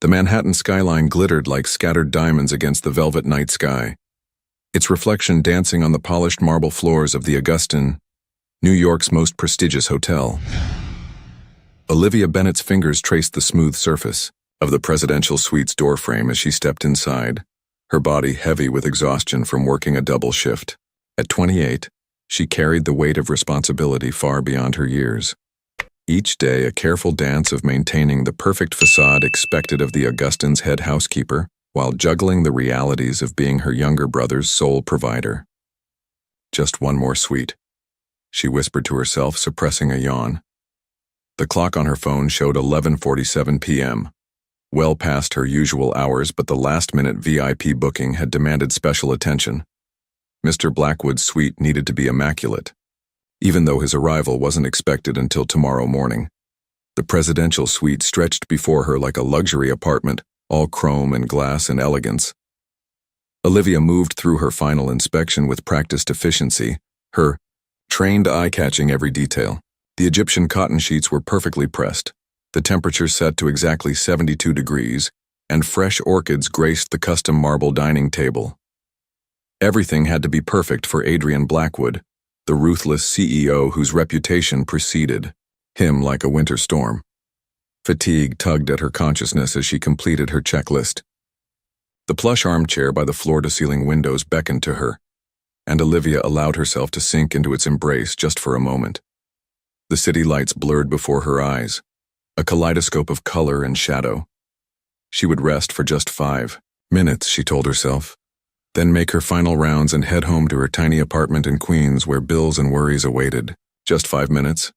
The Manhattan skyline glittered like scattered diamonds against the velvet night sky, its reflection dancing on the polished marble floors of the Augustin, New York's most prestigious hotel. Olivia Bennet's fingers traced the smooth surface of the presidential suite's doorframe as she stepped inside, her body heavy with exhaustion from working a double shift. At 28, she carried the weight of responsibility far beyond her years. Each day a careful dance of maintaining the perfect facade expected of the Augustin's head housekeeper, while juggling the realities of being her younger brother's sole provider. Just one more suite, she whispered to herself, suppressing a yawn. The clock on her phone showed 11:47 p.m., well past her usual hours, but the last-minute VIP booking had demanded special attention. Mr. Blackwood's suite needed to be immaculate, even though his arrival wasn't expected until tomorrow morning. The presidential suite stretched before her like a luxury apartment, all chrome and glass and elegance. Olivia moved through her final inspection with practiced efficiency, her trained eye catching every detail. The Egyptian cotton sheets were perfectly pressed, the temperature set to exactly 72 degrees, and fresh orchids graced the custom marble dining table. Everything had to be perfect for Adrian Blackwood, the ruthless CEO whose reputation preceded him like a winter storm. Fatigue tugged at her consciousness as she completed her checklist. The plush armchair by the floor-to-ceiling windows beckoned to her, and Olivia allowed herself to sink into its embrace just for a moment. The city lights blurred before her eyes, a kaleidoscope of color and shadow. She would rest for just 5 minutes, she told herself, then make her final rounds and head home to her tiny apartment in Queens where bills and worries awaited. Just 5 minutes?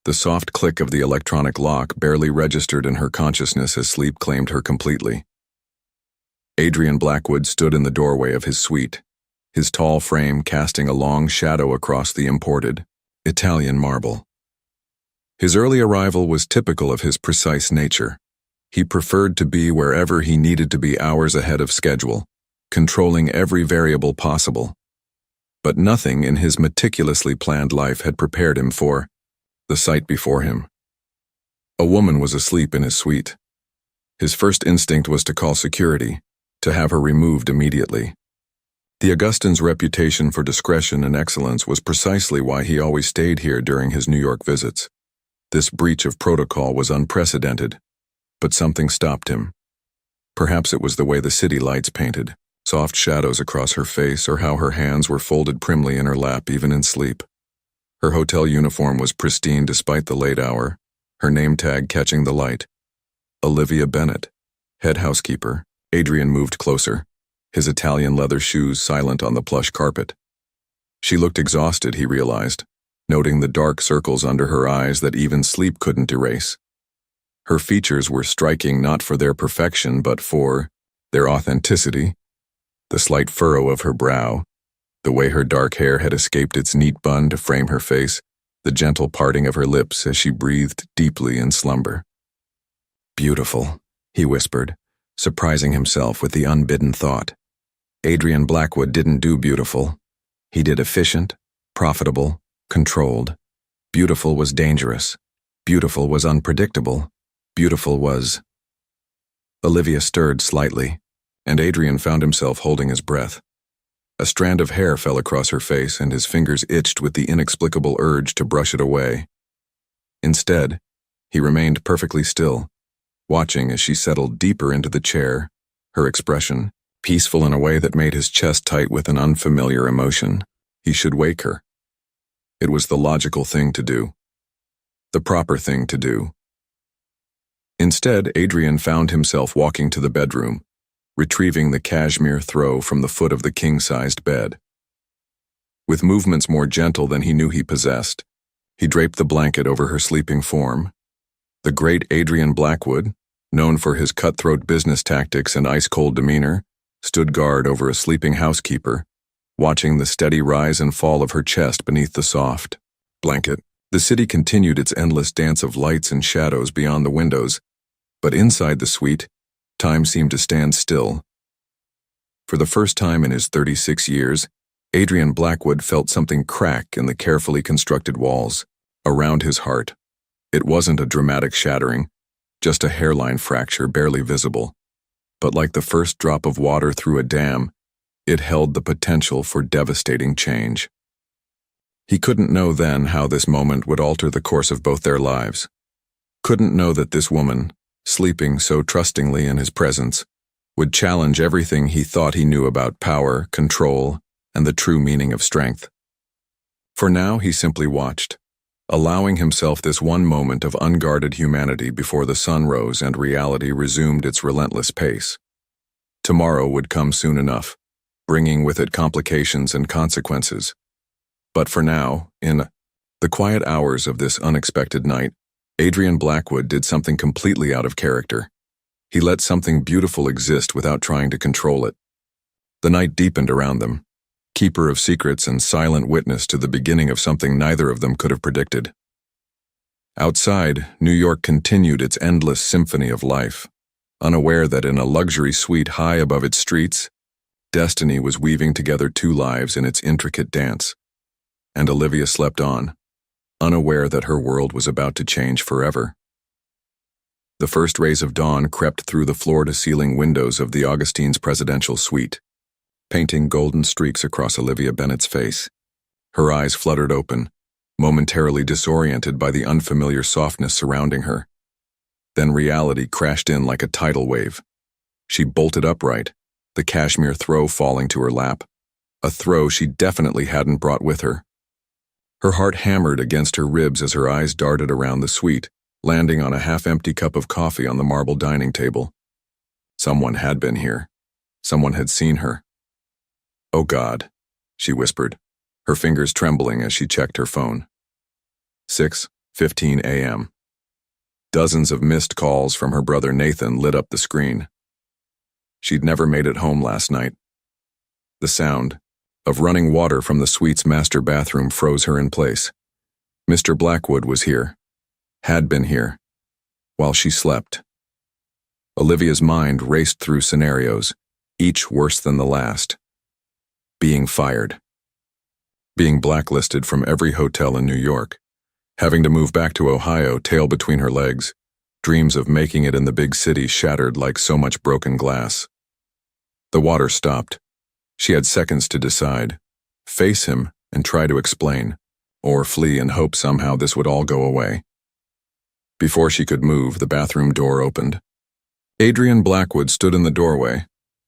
The soft click of the electronic lock barely registered in her consciousness as sleep claimed her completely. Adrian Blackwood stood in the doorway of his suite, his tall frame casting a long shadow across the imported Italian marble. His early arrival was typical of his precise nature. He preferred to be wherever he needed to be hours ahead of schedule, controlling every variable possible. But nothing in his meticulously planned life had prepared him for the sight before him. A woman was asleep in his suite. His first instinct was to call security, to have her removed immediately. The Augustin's reputation for discretion and excellence was precisely why he always stayed here during his New York visits. This breach of protocol was unprecedented, but something stopped him. Perhaps it was the way the city lights painted, soft shadows across her face, or how her hands were folded primly in her lap even in sleep. Her hotel uniform was pristine despite the late hour, her name tag catching the light. Olivia Bennet, head housekeeper. Adrian moved closer, his Italian leather shoes silent on the plush carpet. She looked exhausted, he realized, noting the dark circles under her eyes that even sleep couldn't erase. Her features were striking not for their perfection but for their authenticity. The slight furrow of her brow, the way her dark hair had escaped its neat bun to frame her face, the gentle parting of her lips as she breathed deeply in slumber. "Beautiful," he whispered, surprising himself with the unbidden thought. Adrian Blackwood didn't do beautiful. He did efficient, profitable, controlled. Beautiful was dangerous. Beautiful was unpredictable. Beautiful was... Olivia stirred slightly, and Adrian found himself holding his breath. A strand of hair fell across her face, and his fingers itched with the inexplicable urge to brush it away. Instead, he remained perfectly still, watching as she settled deeper into the chair, her expression peaceful in a way that made his chest tight with an unfamiliar emotion. He should wake her. It was the logical thing to do. The proper thing to do. Instead, Adrian found himself walking to the bedroom, retrieving the cashmere throw from the foot of the king-sized bed. With movements more gentle than he knew he possessed, he draped the blanket over her sleeping form. The great Adrian Blackwood, known for his cutthroat business tactics and ice-cold demeanor, stood guard over a sleeping housekeeper, watching the steady rise and fall of her chest beneath the soft blanket. The city continued its endless dance of lights and shadows beyond the windows, but inside the suite, time seemed to stand still. For the first time in his 36 years, Adrian Blackwood felt something crack in the carefully constructed walls, around his heart. It wasn't a dramatic shattering. just a hairline fracture barely visible. But like the first drop of water through a dam, it held the potential for devastating change. He couldn't know then how this moment would alter the course of both their lives. Couldn't know that this woman, sleeping so trustingly in his presence, would challenge everything he thought he knew about power, control, and the true meaning of strength. For now, he simply watched, allowing himself this one moment of unguarded humanity before the sun rose and reality resumed its relentless pace. Tomorrow would come soon enough, bringing with it complications and consequences. But for now, in the quiet hours of this unexpected night, Adrian Blackwood did something completely out of character. He let something beautiful exist without trying to control it. The night deepened around them, keeper of secrets and silent witness to the beginning of something neither of them could have predicted. Outside, New York continued its endless symphony of life, unaware that in a luxury suite high above its streets, destiny was weaving together two lives in its intricate dance. And Olivia slept on, unaware that her world was about to change forever. The first rays of dawn crept through the floor-to-ceiling windows of the Augustine's presidential suite, painting golden streaks across Olivia Bennett's face. Her eyes fluttered open, momentarily disoriented by the unfamiliar softness surrounding her. Then reality crashed in like a tidal wave. She bolted upright, the cashmere throw falling to her lap, a throw she definitely hadn't brought with her. Her heart hammered against her ribs as her eyes darted around the suite, landing on a half-empty cup of coffee on the marble dining table. Someone had been here. Someone had seen her. "Oh God," she whispered, her fingers trembling as she checked her phone. 6:15 a.m. Dozens of missed calls from her brother Nathan lit up the screen. She'd never made it home last night. The sound of running water from the suite's master bathroom froze her in place. Mr. Blackwood was here, had been here, while she slept. Olivia's mind raced through scenarios, each worse than the last. Being fired. Being blacklisted from every hotel in New York. Having to move back to Ohio, tail between her legs. Dreams of making it in the big city shattered like so much broken glass. The water stopped. She had seconds to decide. Face him and try to explain, or flee and hope somehow this would all go away. Before she could move, the bathroom door opened. Adrian Blackwood stood in the doorway,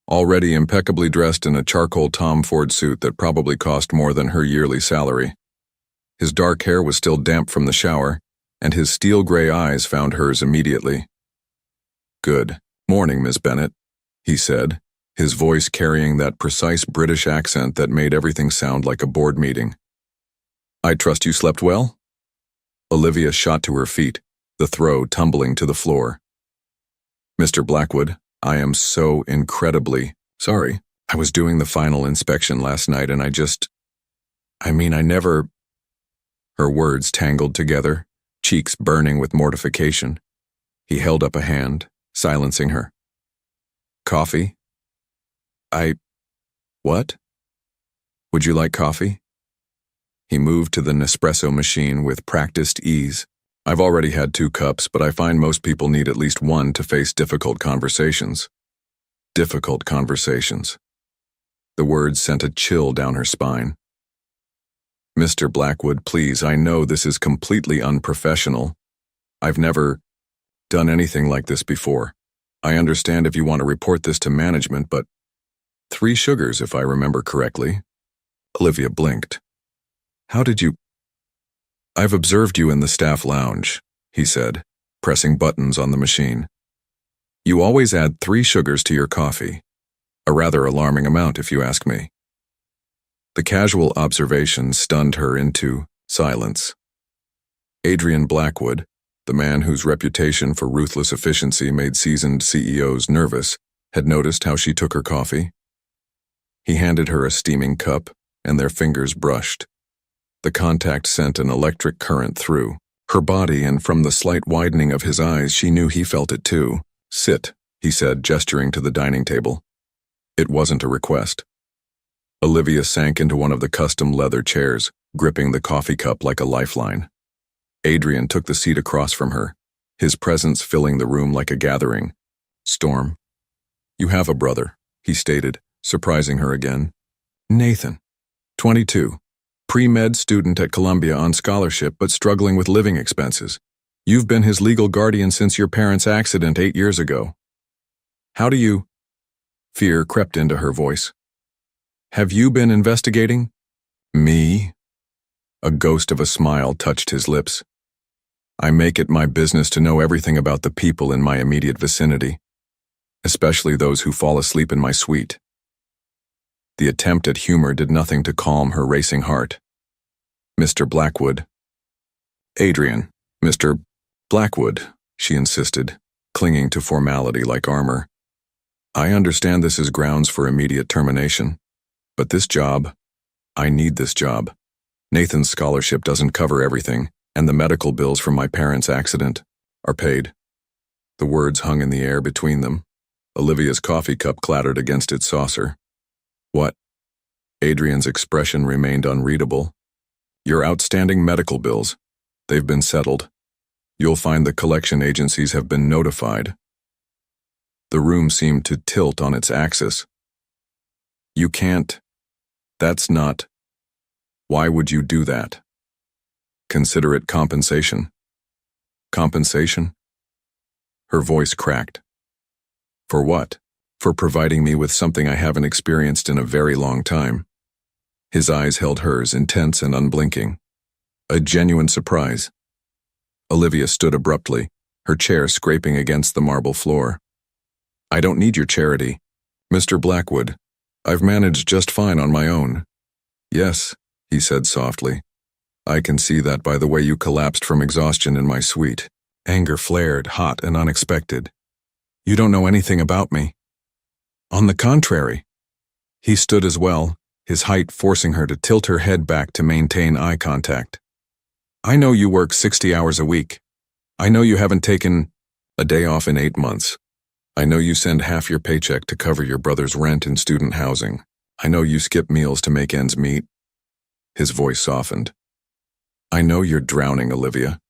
already impeccably dressed in a charcoal Tom Ford suit that probably cost more than her yearly salary. His dark hair was still damp from the shower, and his steel-gray eyes found hers immediately. "Good morning, Miss Bennett," he said, his voice carrying that precise British accent that made everything sound like a board meeting. "I trust you slept well?" Olivia shot to her feet, the throw tumbling to the floor. "Mr. Blackwood, I am so incredibly sorry. I was doing the final inspection last night and I never—" Her words tangled together, cheeks burning with mortification. He held up a hand, silencing her. "Coffee?" What? Would you like coffee?" He moved to the Nespresso machine with practiced ease. "I've already had 2 cups, but I find most people need at least 1 to face difficult conversations." Difficult conversations. The words sent a chill down her spine. "Mr. Blackwood, please, I know this is completely unprofessional. I've never done anything like this before. I understand if you want to report this to management, but 3 sugars, if I remember correctly." Olivia blinked. "How did you—" "I've observed you in the staff lounge," he said, pressing buttons on the machine. "You always add 3 sugars to your coffee. A rather alarming amount, if you ask me." The casual observation stunned her into silence. Adrian Blackwood, the man whose reputation for ruthless efficiency made seasoned CEOs nervous, had noticed how she took her coffee. He handed her a steaming cup, and their fingers brushed. The contact sent an electric current through her body, and from the slight widening of his eyes, she knew he felt it too. "Sit," he said, gesturing to the dining table. It wasn't a request. Olivia sank into one of the custom leather chairs, gripping the coffee cup like a lifeline. Adrian took the seat across from her, his presence filling the room like a gathering. "Storm, you have a brother," he stated, surprising her again. "Nathan, 22. Pre-med student at Columbia on scholarship but struggling with living expenses. You've been his legal guardian since your parents' accident 8 years ago. How do you—" Fear crept into her voice. "Have you been investigating?" "Me?" A ghost of a smile touched his lips. "I make it my business to know everything about the people in my immediate vicinity, especially those who fall asleep in my suite." The attempt at humor did nothing to calm her racing heart. "Mr. Blackwood." "Adrian, Mr. Blackwood," she insisted, clinging to formality like armor. "I understand this is grounds for immediate termination, but this job, I need this job. Nathan's scholarship doesn't cover everything, and the medical bills from my parents' accident are paid." The words hung in the air between them. Olivia's coffee cup clattered against its saucer. "What?" Adrian's expression remained unreadable. "Your outstanding medical bills. They've been settled. You'll find the collection agencies have been notified." The room seemed to tilt on its axis. "You can't. That's not. Why would you do that?" "Consider it compensation." "Compensation?" Her voice cracked. "For what?" "For providing me with something I haven't experienced in a very long time." His eyes held hers, intense and unblinking. A genuine surprise. Olivia stood abruptly, her chair scraping against the marble floor. "I don't need your charity, Mr. Blackwood. I've managed just fine on my own." "Yes," he said softly. "I can see that by the way you collapsed from exhaustion in my suite." Anger flared, hot and unexpected. "You don't know anything about me." "On the contrary." He stood as well, his height forcing her to tilt her head back to maintain eye contact. "I know you work 60 hours a week. I know you haven't taken a day off in 8 months. I know you send half your paycheck to cover your brother's rent and student housing. I know you skip meals to make ends meet." His voice softened. "I know you're drowning, Olivia."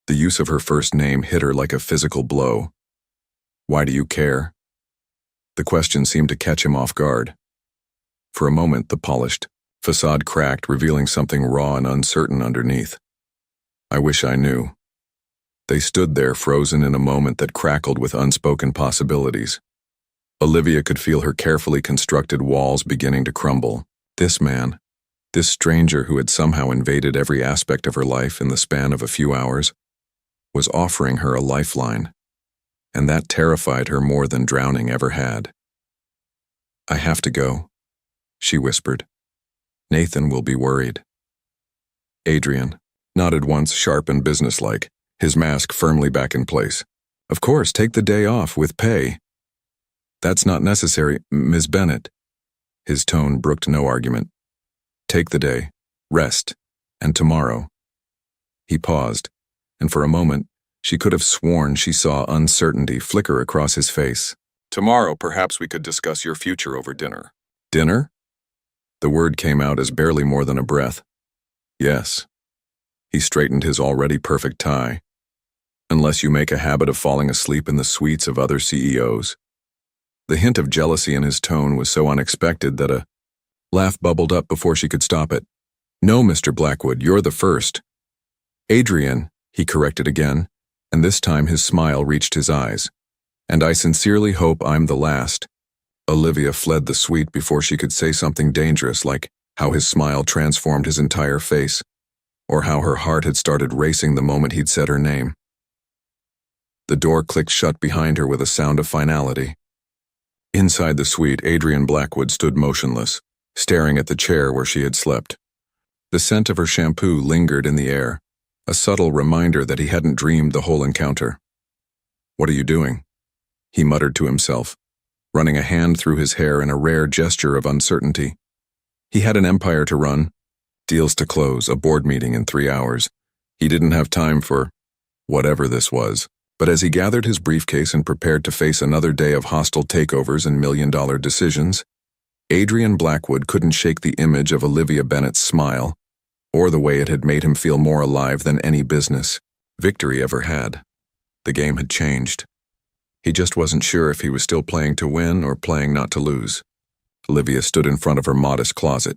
The use of her first name hit her like a physical blow. "Why do you care?" The question seemed to catch him off guard. For a moment, the polished facade cracked, revealing something raw and uncertain underneath. "I wish I knew." They stood there, frozen in a moment that crackled with unspoken possibilities. Olivia could feel her carefully constructed walls beginning to crumble. This man, this stranger who had somehow invaded every aspect of her life in the span of a few hours, was offering her a lifeline, and that terrified her more than drowning ever had. "I have to go," she whispered. "Nathan will be worried." Adrian nodded once, sharp and businesslike, his mask firmly back in place. "Of course, take the day off with pay." "That's not necessary, Ms. Bennett." His tone brooked no argument. "Take the day, rest, and tomorrow." He paused, and for a moment, she could have sworn she saw uncertainty flicker across his face. "Tomorrow, perhaps we could discuss your future over dinner." "Dinner?" The word came out as barely more than a breath. "Yes." He straightened his already perfect tie. "Unless you make a habit of falling asleep in the suites of other CEOs. The hint of jealousy in his tone was so unexpected that a laugh bubbled up before she could stop it. "No, Mr. Blackwood, you're the first." "Adrian," he corrected again, and this time his smile reached his eyes. "And I sincerely hope I'm the last." Olivia fled the suite before she could say something dangerous, like how his smile transformed his entire face, or how her heart had started racing the moment he'd said her name. The door clicked shut behind her with a sound of finality. Inside the suite, Adrian Blackwood stood motionless, staring at the chair where she had slept. The scent of her shampoo lingered in the air, a subtle reminder that he hadn't dreamed the whole encounter. "What are you doing?" he muttered to himself, running a hand through his hair in a rare gesture of uncertainty. He had an empire to run, deals to close, a board meeting in 3 hours. He didn't have time for whatever this was. But as he gathered his briefcase and prepared to face another day of hostile takeovers and million-dollar decisions, Adrian Blackwood couldn't shake the image of Olivia Bennett's smile, or the way it had made him feel more alive than any business victory ever had. The game had changed. He just wasn't sure if he was still playing to win or playing not to lose. Olivia stood in front of her modest closet,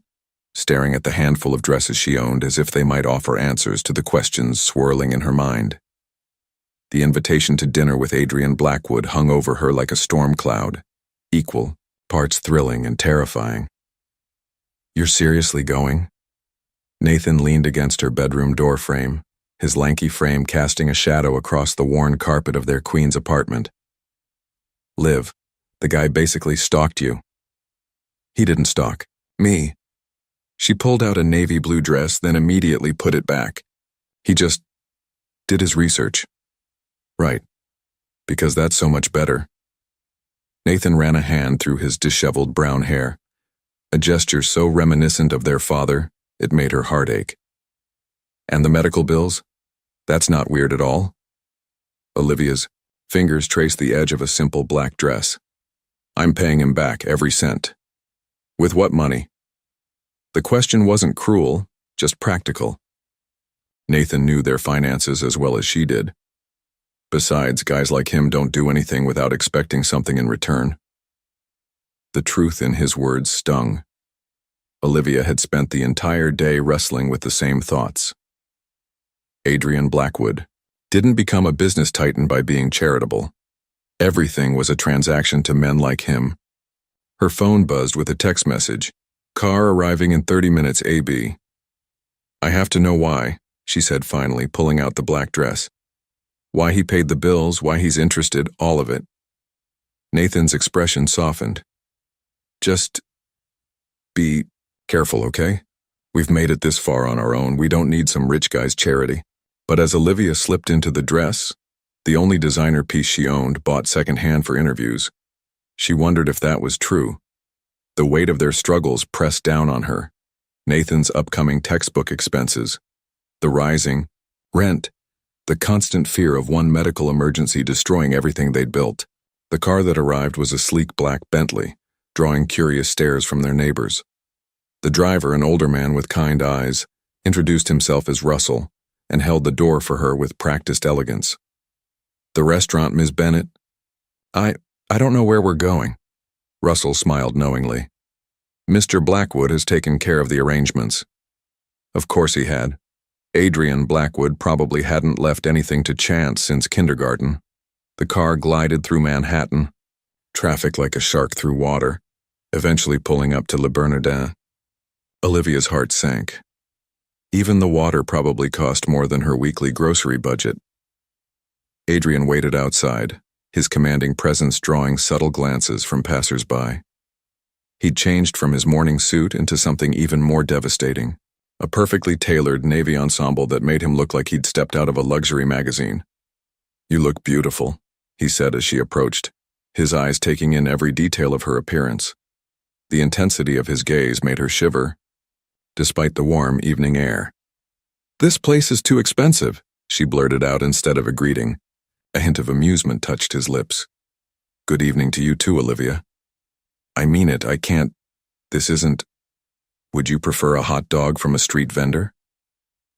staring at the handful of dresses she owned as if they might offer answers to the questions swirling in her mind. The invitation to dinner with Adrian Blackwood hung over her like a storm cloud, equal parts thrilling and terrifying. "You're seriously going?" Nathan leaned against her bedroom door frame, his lanky frame casting a shadow across the worn carpet of their Queens apartment. "Liv, the guy basically stalked you." "He didn't stalk me." She pulled out a navy blue dress, then immediately put it back. "He just did his research." "Right. Because that's so much better." Nathan ran a hand through his disheveled brown hair, a gesture so reminiscent of their father, it made her heart ache. "And the medical bills? That's not weird at all." Olivia's fingers traced the edge of a simple black dress. "I'm paying him back every cent." "With what money?" The question wasn't cruel, just practical. Nathan knew their finances as well as she did. Besides, guys like him don't do anything without expecting something in return. The truth in his words stung. Olivia had spent the entire day wrestling with the same thoughts. Adrian Blackwood didn't become a business titan by being charitable. Everything was a transaction to men like him. Her phone buzzed with a text message. "Car arriving in 30 minutes AB. "I have to know why," she said finally, pulling out the black dress. "Why he paid the bills, why he's interested, all of it." Nathan's expression softened. "Just be careful, okay? We've made it this far on our own. We don't need some rich guy's charity." But as Olivia slipped into the dress, the only designer piece she owned, bought secondhand for interviews, she wondered if that was true. The weight of their struggles pressed down on her. Nathan's upcoming textbook expenses, the rising rent, the constant fear of one medical emergency destroying everything they'd built. The car that arrived was a sleek black Bentley, drawing curious stares from their neighbors. The driver, an older man with kind eyes, introduced himself as Russell and held the door for her with practiced elegance. "The restaurant, Ms. Bennett?" I don't know where we're going." Russell smiled knowingly. "Mr. Blackwood has taken care of the arrangements." Of course he had. Adrian Blackwood probably hadn't left anything to chance since kindergarten. The car glided through Manhattan, traffic like a shark through water, eventually pulling up to Le Bernardin. Olivia's heart sank. Even the water probably cost more than her weekly grocery budget. Adrian waited outside, his commanding presence drawing subtle glances from passers-by. He'd changed from his morning suit into something even more devastating, a perfectly tailored navy ensemble that made him look like he'd stepped out of a luxury magazine. "You look beautiful," he said as she approached, his eyes taking in every detail of her appearance. The intensity of his gaze made her shiver, despite the warm evening air. "This place is too expensive," she blurted out instead of a greeting. A hint of amusement touched his lips. "Good evening to you too, Olivia." "I mean it, I can't. This isn't. Would you prefer a hot dog from a street vendor?"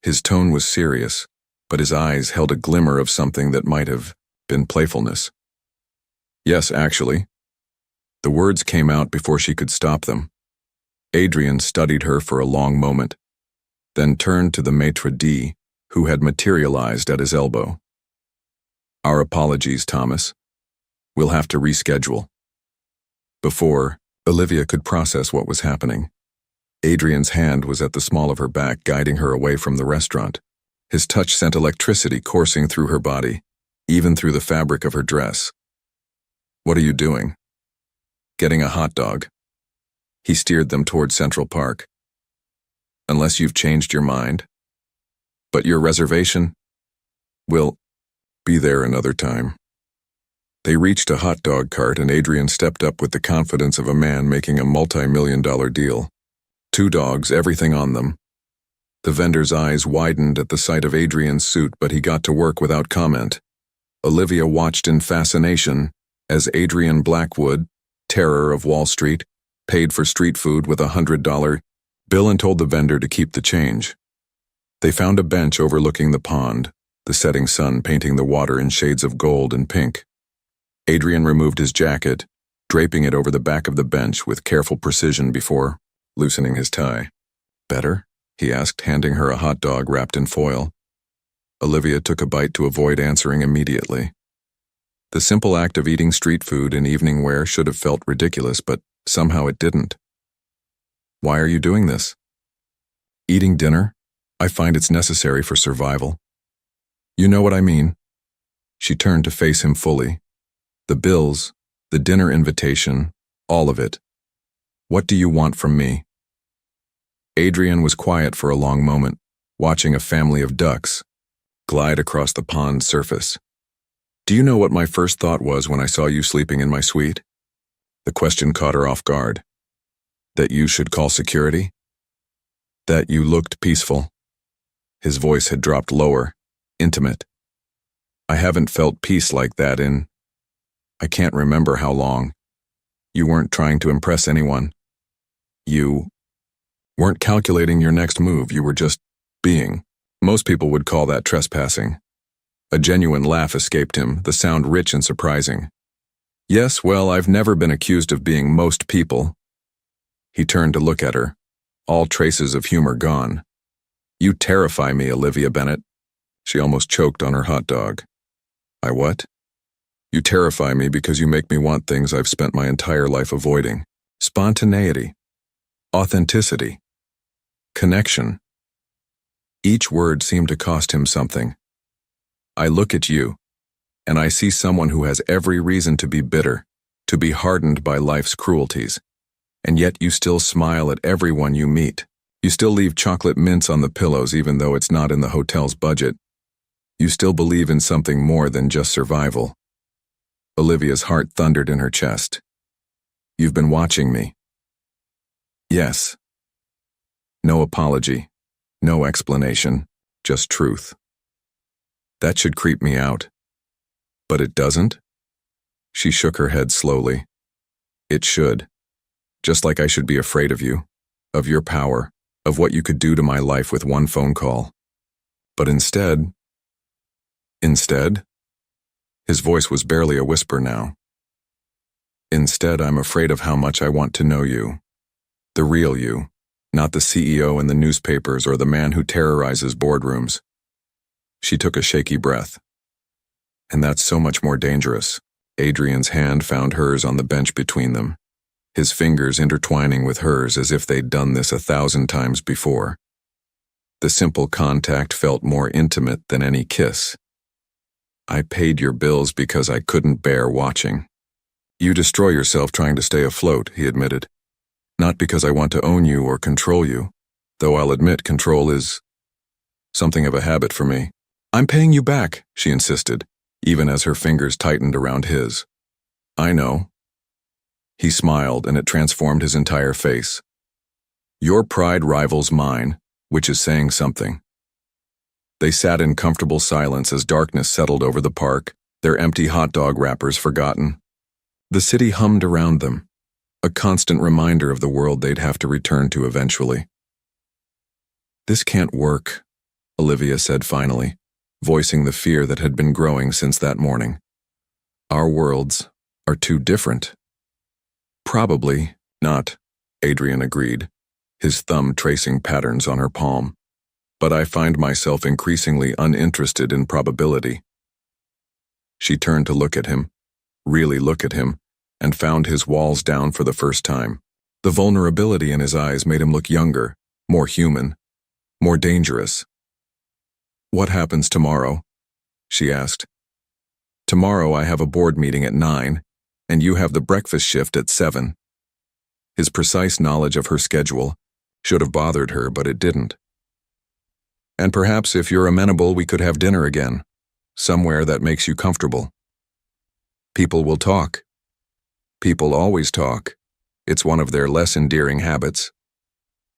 His tone was serious, but his eyes held a glimmer of something that might have been playfulness. "Yes, actually." The words came out before she could stop them. Adrian studied her for a long moment, then turned to the maitre d', who had materialized at his elbow. "Our apologies, Thomas. We'll have to reschedule." Before Olivia could process what was happening, Adrian's hand was at the small of her back, guiding her away from the restaurant. His touch sent electricity coursing through her body, even through the fabric of her dress. "What are you doing?" "Getting a hot dog." He steered them toward Central Park. "Unless you've changed your mind." "But your reservation?" "We'll be there another time." They reached a hot dog cart and Adrian stepped up with the confidence of a man making a multi-million-dollar deal. 2 dogs, everything on them. The vendor's eyes widened at the sight of Adrian's suit, but he got to work without comment. Olivia watched in fascination as Adrian Blackwood, terror of Wall Street, paid for street food with a $100 bill and told the vendor to keep the change. They found a bench overlooking the pond, the setting sun painting the water in shades of gold and pink. Adrian removed his jacket, draping it over the back of the bench with careful precision before loosening his tie. "Better?" he asked, handing her a hot dog wrapped in foil. Olivia took a bite to avoid answering immediately. The simple act of eating street food in evening wear should have felt ridiculous, but somehow it didn't. "Why are you doing this?" "Eating dinner? I find it's necessary for survival." "You know what I mean." She turned to face him fully. "The bills, the dinner invitation, all of it. What do you want from me?" Adrian was quiet for a long moment, watching a family of ducks glide across the pond's surface. "Do you know what my first thought was when I saw you sleeping in my suite?" The question caught her off guard. "That you should call security? That you looked peaceful." His voice had dropped lower, intimate. "I haven't felt peace like that in... I can't remember how long. You weren't trying to impress anyone. You weren't calculating your next move, you were just being. Most people would call that trespassing." A genuine laugh escaped him, the sound rich and surprising. "Yes, well, I've never been accused of being most people." He turned to look at her, all traces of humor gone. "You terrify me, Olivia Bennett." She almost choked on her hot dog. "I what?" "You terrify me because you make me want things I've spent my entire life avoiding. Spontaneity. Authenticity. Connection." Each word seemed to cost him something. "I look at you, and I see someone who has every reason to be bitter, to be hardened by life's cruelties, and yet you still smile at everyone you meet. You still leave chocolate mints on the pillows even though it's not in the hotel's budget. You still believe in something more than just survival." Olivia's heart thundered in her chest. "You've been watching me." "Yes." No apology, no explanation, just truth. "That should creep me out." "But it doesn't?" She shook her head slowly. "It should. Just like I should be afraid of you, of your power, of what you could do to my life with one phone call. But instead..." "Instead?" His voice was barely a whisper now. "Instead, I'm afraid of how much I want to know you. The real you, not the CEO in the newspapers or the man who terrorizes boardrooms." She took a shaky breath. "And that's so much more dangerous." Adrian's hand found hers on the bench between them, his fingers intertwining with hers as if they'd done this 1,000 times before. The simple contact felt more intimate than any kiss. "I paid your bills because I couldn't bear watching." "You destroy yourself trying to stay afloat," he admitted. "Not because I want to own you or control you, though I'll admit control is something of a habit for me." "I'm paying you back," she insisted, even as her fingers tightened around his. "I know." He smiled, and it transformed his entire face. "Your pride rivals mine, which is saying something." They sat in comfortable silence as darkness settled over the park, their empty hot dog wrappers forgotten. The city hummed around them, a constant reminder of the world they'd have to return to eventually. "This can't work," Olivia said finally, voicing the fear that had been growing since that morning. "Our worlds are too different." "Probably not," Adrian agreed, his thumb tracing patterns on her palm. "But I find myself increasingly uninterested in probability." She turned to look at him, really look at him, and found his walls down for the first time. The vulnerability in his eyes made him look younger, more human, more dangerous. "What happens tomorrow?" she asked. "Tomorrow I have a board meeting at 9, and you have the breakfast shift at 7. His precise knowledge of her schedule should have bothered her, but it didn't. "And perhaps if you're amenable, we could have dinner again, somewhere that makes you comfortable." "People will talk." "People always talk. It's one of their less endearing habits."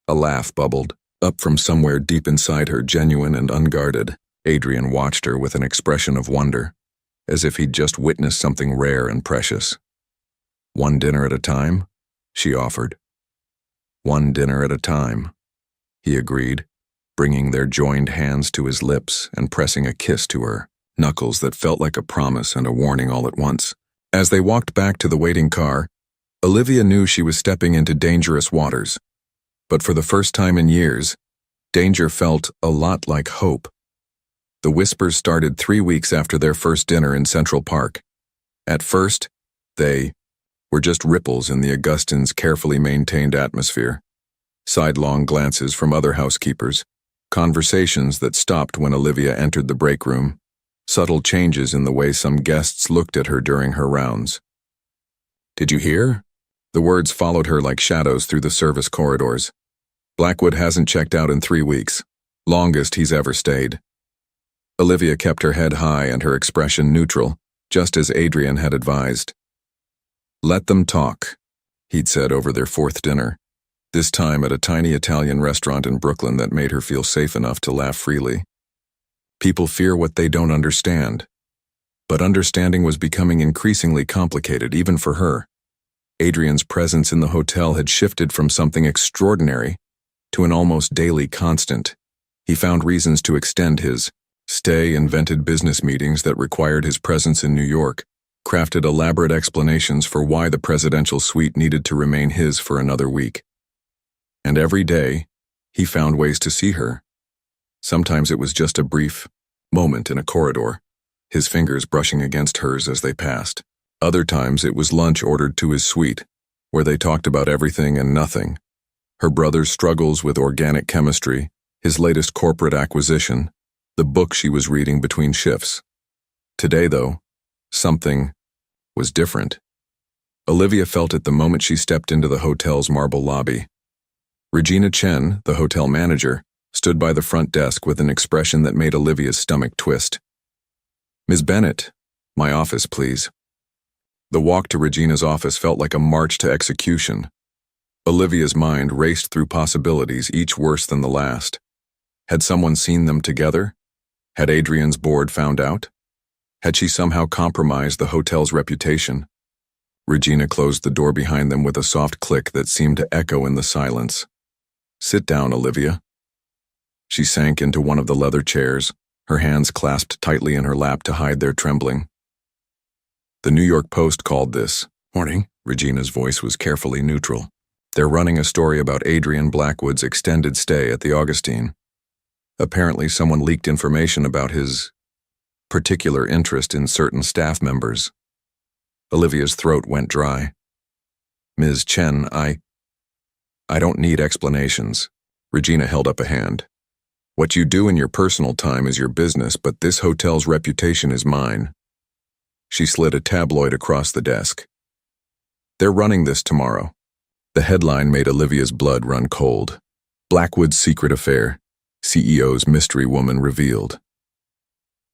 A laugh bubbled up from somewhere deep inside her, genuine and unguarded. Adrian watched her with an expression of wonder, as if he'd just witnessed something rare and precious. "One dinner at a time?" she offered. "One dinner at a time," he agreed, bringing their joined hands to his lips and pressing a kiss to her, knuckles that felt like a promise and a warning all at once. As they walked back to the waiting car, Olivia knew she was stepping into dangerous waters. But for the first time in years, danger felt a lot like hope. The whispers started 3 weeks after their first dinner in Central Park. At first, they were just ripples in the Augustine's carefully maintained atmosphere. Sidelong glances from other housekeepers, conversations that stopped when Olivia entered the break room, subtle changes in the way some guests looked at her during her rounds. "Did you hear?" The words followed her like shadows through the service corridors. "Blackwood hasn't checked out in 3 weeks, longest he's ever stayed." Olivia kept her head high and her expression neutral, just as Adrian had advised. "Let them talk," he'd said over their 4th dinner, this time at a tiny Italian restaurant in Brooklyn that made her feel safe enough to laugh freely. People fear what they don't understand. But understanding was becoming increasingly complicated, even for her. Adrian's presence in the hotel had shifted from something extraordinary to an almost daily constant. He found reasons to extend his stay, invented business meetings that required his presence in New York, crafted elaborate explanations for why the presidential suite needed to remain his for another week. And every day, he found ways to see her. Sometimes it was just a brief moment in a corridor, his fingers brushing against hers as they passed. Other times it was lunch ordered to his suite, where they talked about everything and nothing. Her brother's struggles with organic chemistry, his latest corporate acquisition, the book she was reading between shifts. Today, though, something was different. Olivia felt it the moment she stepped into the hotel's marble lobby. Regina Chen, the hotel manager, stood by the front desk with an expression that made Olivia's stomach twist. "Ms. Bennett, my office, please." The walk to Regina's office felt like a march to execution. Olivia's mind raced through possibilities, each worse than the last. Had someone seen them together? Had Adrian's board found out? Had she somehow compromised the hotel's reputation? Regina closed the door behind them with a soft click that seemed to echo in the silence. "Sit down, Olivia." She sank into one of the leather chairs, her hands clasped tightly in her lap to hide their trembling. "The New York Post called this morning." Regina's voice was carefully neutral. "They're running a story about Adrian Blackwood's extended stay at the Augustine. Apparently someone leaked information about his particular interest in certain staff members." Olivia's throat went dry. "Ms. Chen, I don't need explanations." Regina held up a hand. "What you do in your personal time is your business, but this hotel's reputation is mine." She slid a tabloid across the desk. "They're running this tomorrow." The headline made Olivia's blood run cold. "Blackwood's Secret Affair. CEO's Mystery Woman Revealed."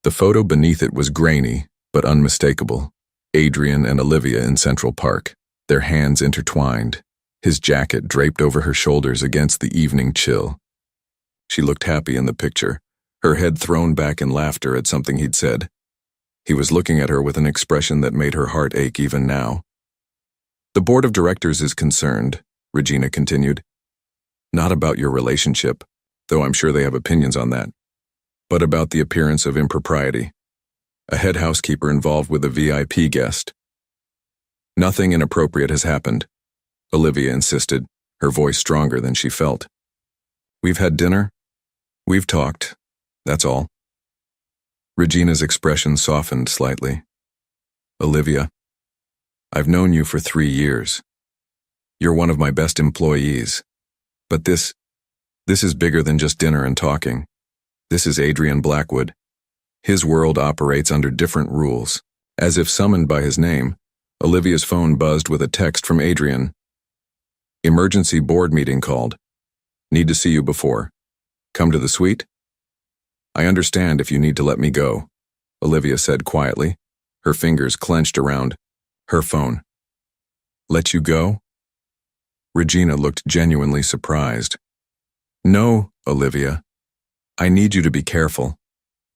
The photo beneath it was grainy, but unmistakable. Adrian and Olivia in Central Park, their hands intertwined, his jacket draped over her shoulders against the evening chill. She looked happy in the picture, her head thrown back in laughter at something he'd said. He was looking at her with an expression that made her heart ache even now. "The board of directors is concerned," Regina continued. "Not about your relationship, though I'm sure they have opinions on that, but about the appearance of impropriety. A head housekeeper involved with a VIP guest." "Nothing inappropriate has happened," Olivia insisted, her voice stronger than she felt. "We've had dinner. We've talked. That's all." Regina's expression softened slightly. "Olivia, I've known you for 3 years. You're one of my best employees. But this is bigger than just dinner and talking. This is Adrian Blackwood. His world operates under different rules." As if summoned by his name, Olivia's phone buzzed with a text from Adrian. "Emergency board meeting called. Need to see you before. Come to the suite?" "I understand if you need to let me go," Olivia said quietly, her fingers clenched around her phone. "Let you go?" Regina looked genuinely surprised. "No, Olivia. I need you to be careful.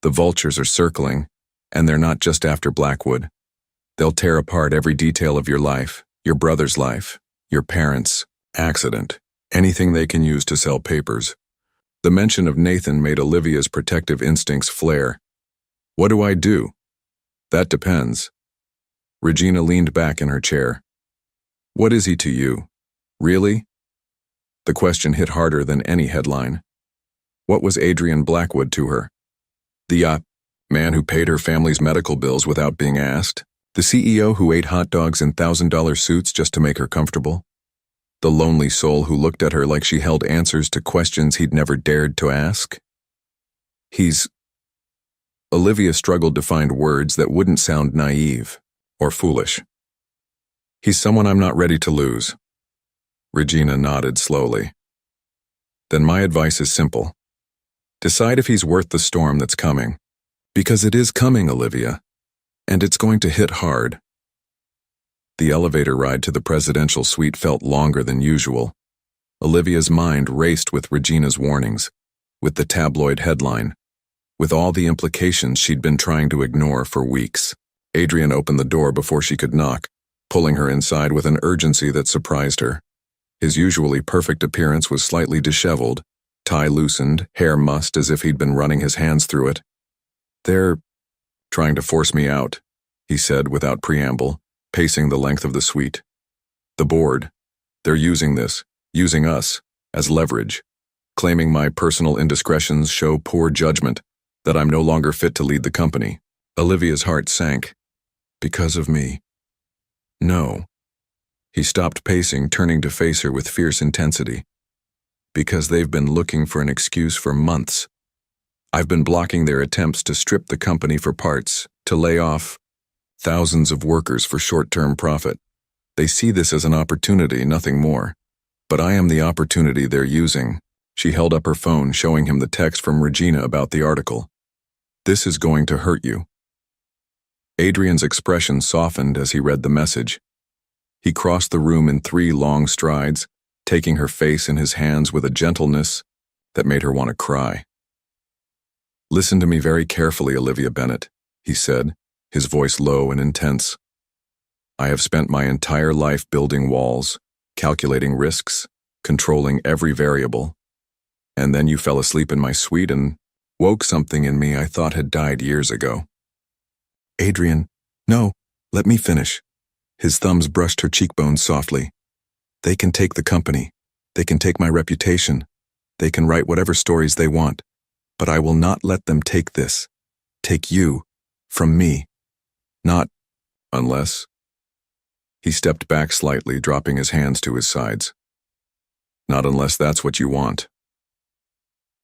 The vultures are circling, and they're not just after Blackwood. They'll tear apart every detail of your life, your brother's life, your parents' accident, anything they can use to sell papers. The mention of Nathan made Olivia's protective instincts flare. What do I do? That depends. Regina leaned back in her chair. What is he to you? Really? The question hit harder than any headline. What was Adrian Blackwood to her? The man who paid her family's medical bills without being asked? The CEO who ate hot dogs in $1,000 suits just to make her comfortable? The lonely soul who looked at her like she held answers to questions he'd never dared to ask? Olivia struggled to find words that wouldn't sound naive or foolish. He's someone I'm not ready to lose. Regina nodded slowly. Then my advice is simple. Decide if he's worth the storm that's coming. Because it is coming, Olivia. And it's going to hit hard. The elevator ride to the presidential suite felt longer than usual. Olivia's mind raced with Regina's warnings, with the tabloid headline, with all the implications she'd been trying to ignore for weeks. Adrian opened the door before she could knock, pulling her inside with an urgency that surprised her. His usually perfect appearance was slightly disheveled, tie loosened, hair mussed as if he'd been running his hands through it. They're trying to force me out, he said without preamble, pacing the length of the suite. The board, they're using us, as leverage, claiming my personal indiscretions show poor judgment, that I'm no longer fit to lead the company. Olivia's heart sank. Because of me. No. He stopped pacing, turning to face her with fierce intensity. Because they've been looking for an excuse for months. I've been blocking their attempts to strip the company for parts, to lay off thousands of workers for short-term profit. They see this as an opportunity, nothing more. But I am the opportunity they're using. She held up her phone, showing him the text from Regina about the article. This is going to hurt you. Adrian's expression softened as he read the message. He crossed the room in 3 long strides, taking her face in his hands with a gentleness that made her want to cry. Listen to me very carefully, Olivia Bennett, he said, his voice low and intense. I have spent my entire life building walls, calculating risks, controlling every variable. And then you fell asleep in my suite and woke something in me I thought had died years ago. Adrian, no, let me finish. His thumbs brushed her cheekbones softly. They can take the company. They can take my reputation. They can write whatever stories they want. But I will not let them take this. Take you. From me. Not unless. He stepped back slightly, dropping his hands to his sides. Not unless that's what you want.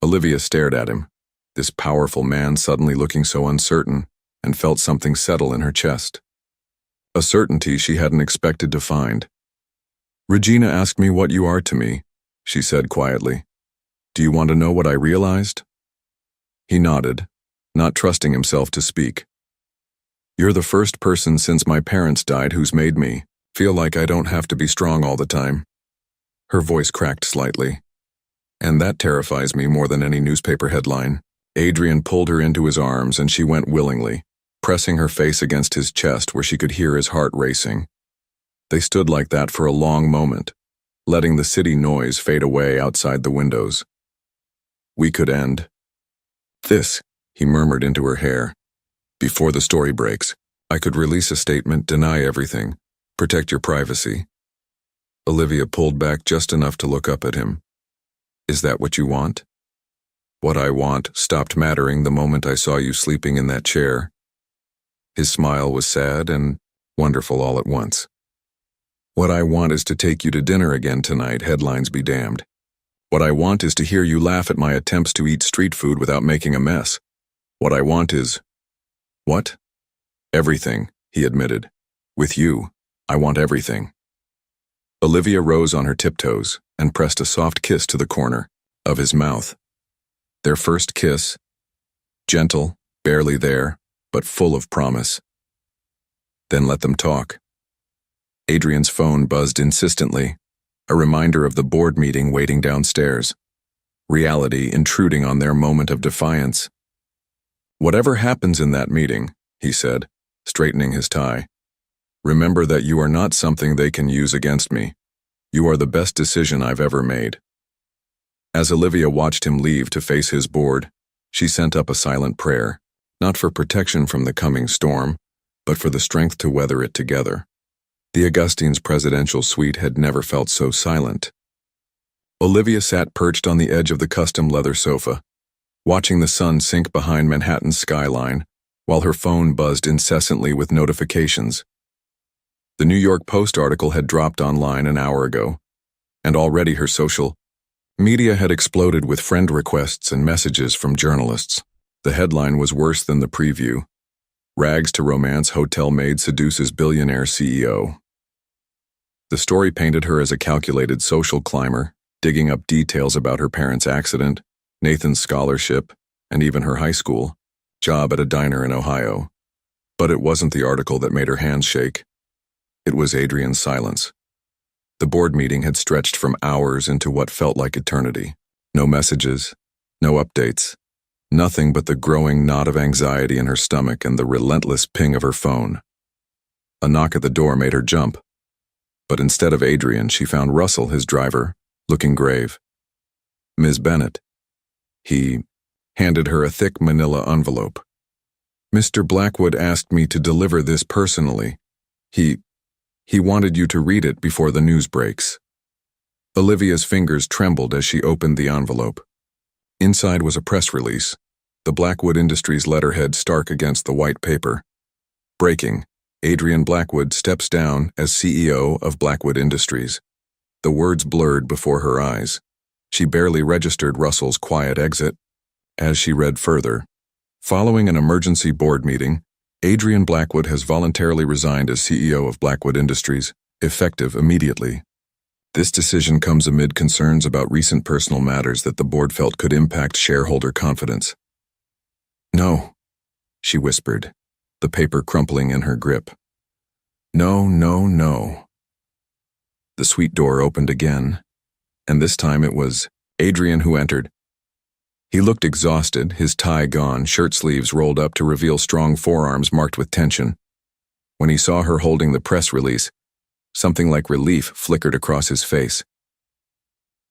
Olivia stared at him, this powerful man suddenly looking so uncertain, and felt something settle in her chest. A certainty she hadn't expected to find. Regina asked me what you are to me, she said quietly. Do you want to know what I realized? He nodded, not trusting himself to speak. You're the first person since my parents died who's made me feel like I don't have to be strong all the time. Her voice cracked slightly. And that terrifies me more than any newspaper headline. Adrian pulled her into his arms and she went willingly, pressing her face against his chest where she could hear his heart racing. They stood like that for a long moment, letting the city noise fade away outside the windows. We could end this, he murmured into her hair. Before the story breaks, I could release a statement, deny everything, protect your privacy. Olivia pulled back just enough to look up at him. Is that what you want? What I want stopped mattering the moment I saw you sleeping in that chair. His smile was sad and wonderful all at once. What I want is to take you to dinner again tonight, headlines be damned. What I want is to hear you laugh at my attempts to eat street food without making a mess. What I want is... What? Everything, he admitted. With you, I want everything. Olivia rose on her tiptoes and pressed a soft kiss to the corner of his mouth. Their first kiss, gentle, barely there, but full of promise. Then let them talk. Adrian's phone buzzed insistently, a reminder of the board meeting waiting downstairs. Reality intruding on their moment of defiance. Whatever happens in that meeting, he said, straightening his tie, remember that you are not something they can use against me. You are the best decision I've ever made. As Olivia watched him leave to face his board, she sent up a silent prayer, not for protection from the coming storm, but for the strength to weather it together. The Augustine's presidential suite had never felt so silent. Olivia sat perched on the edge of the custom leather sofa, watching the sun sink behind Manhattan's skyline, while her phone buzzed incessantly with notifications. The New York Post article had dropped online an hour ago, and already her social media had exploded with friend requests and messages from journalists. The headline was worse than the preview. Rags to romance, hotel maid seduces billionaire CEO. The story painted her as a calculated social climber, digging up details about her parents' accident, Nathan's scholarship, and even her high school job at a diner in Ohio. But it wasn't the article that made her hands shake. It was Adrian's silence. The board meeting had stretched from hours into what felt like eternity. No messages, no updates, nothing but the growing knot of anxiety in her stomach and the relentless ping of her phone. A knock at the door made her jump. But instead of Adrian, she found Russell, his driver, looking grave. "Ms. Bennett." He handed her a thick manila envelope. "Mr. Blackwood asked me to deliver this personally. He wanted you to read it before the news breaks." Olivia's fingers trembled as she opened the envelope. Inside was a press release, the Blackwood Industries letterhead stark against the white paper. Breaking: Adrian Blackwood steps down as CEO of Blackwood Industries. The words blurred before her eyes. She barely registered Russell's quiet exit. As she read further, following an emergency board meeting, Adrian Blackwood has voluntarily resigned as CEO of Blackwood Industries, effective immediately. This decision comes amid concerns about recent personal matters that the board felt could impact shareholder confidence. "No," she whispered, the paper crumpling in her grip. "No, no, no." The suite door opened again, and this time it was Adrian who entered. He looked exhausted, his tie gone, shirt sleeves rolled up to reveal strong forearms marked with tension. When he saw her holding the press release, something like relief flickered across his face.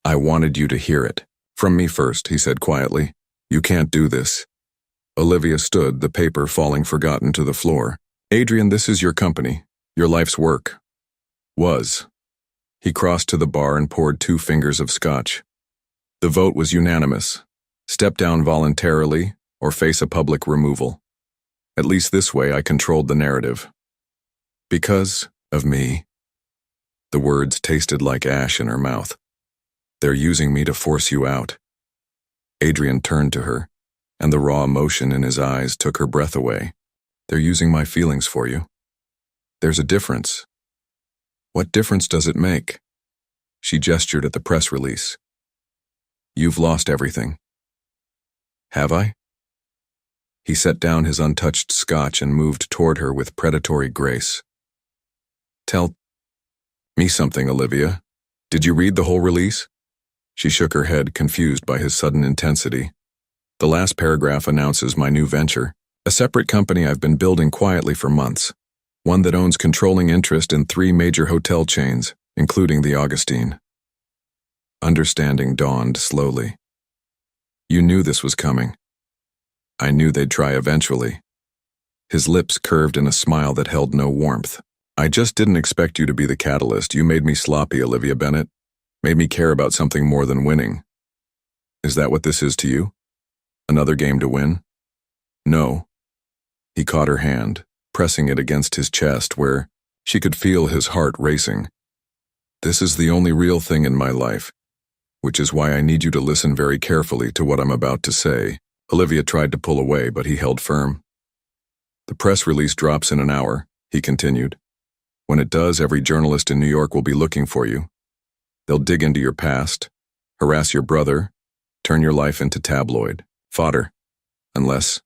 "I wanted you to hear it. From me first," he said quietly. "You can't do this." Olivia stood, the paper falling forgotten to the floor. "Adrian, this is your company, your life's work." Was. He crossed to the bar and poured 2 fingers of scotch. The vote was unanimous. Step down voluntarily or face a public removal. At least this way I controlled the narrative. "Because of me." The words tasted like ash in her mouth. "They're using me to force you out." Adrian turned to her, and the raw emotion in his eyes took her breath away. "They're using my feelings for you. There's a difference." "What difference does it make?" She gestured at the press release. "You've lost everything." "Have I?" He set down his untouched scotch and moved toward her with predatory grace. "Tell me something, Olivia. Did you read the whole release?" She shook her head, confused by his sudden intensity. "The last paragraph announces my new venture, a separate company I've been building quietly for months, one that owns controlling interest in 3 major hotel chains, including the Augustine." Understanding dawned slowly. "You knew this was coming." "I knew they'd try eventually." His lips curved in a smile that held no warmth. "I just didn't expect you to be the catalyst. You made me sloppy, Olivia Bennett. Made me care about something more than winning. Is that what this is to you? Another game to win?" "No." He caught her hand, pressing it against his chest where she could feel his heart racing. "This is the only real thing in my life, which is why I need you to listen very carefully to what I'm about to say." Olivia tried to pull away, but he held firm. "The press release drops in an hour," he continued. "When it does, every journalist in New York will be looking for you. They'll dig into your past, harass your brother, turn your life into tabloid fodder. Unless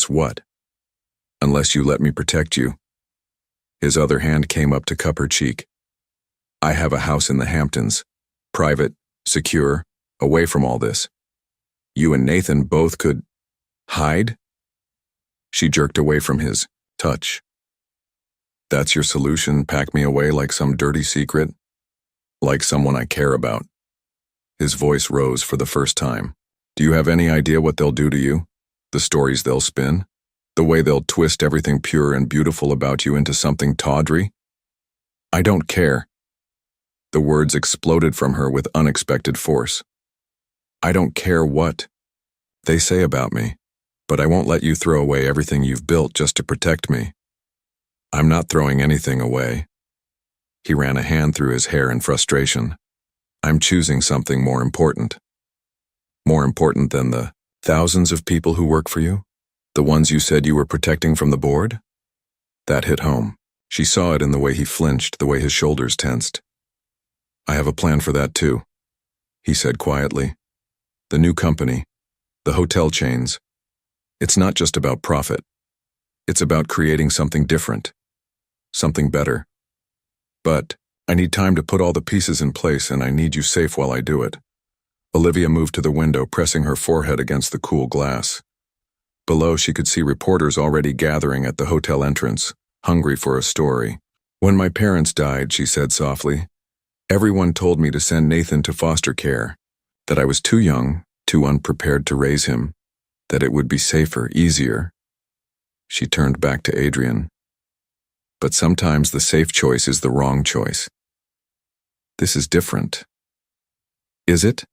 what? Unless you let me protect you." His other hand came up to cup her cheek. "I have a house in the Hamptons. Private, secure, away from all this. You and Nathan both could hide." She jerked away from his touch. "That's your solution? Pack me away like some dirty secret? Like someone I care about?" His voice rose for the first time. Do you have any idea what they'll do to you? The stories they'll spin? The way they'll twist everything pure and beautiful about you into something tawdry? I don't care. The words exploded from her with unexpected force. I don't care what they say about me, but I won't let you throw away everything you've built just to protect me. I'm not throwing anything away. He ran a hand through his hair in frustration. I'm choosing something more important. More important than the thousands of people who work for you? The ones you said you were protecting from the board? That hit home. She saw it in the way he flinched, the way his shoulders tensed. I have a plan for that too, he said quietly. The new company, the hotel chains. It's not just about profit. It's about creating something different, something better. But I need time to put all the pieces in place, and I need you safe while I do it. Olivia moved to the window, pressing her forehead against the cool glass. Below, she could see reporters already gathering at the hotel entrance, hungry for a story. When my parents died, she said softly, everyone told me to send Nathan to foster care, that I was too young, too unprepared to raise him, that it would be safer, easier. She turned back to Adrian. But sometimes the safe choice is the wrong choice. This is different. Is it?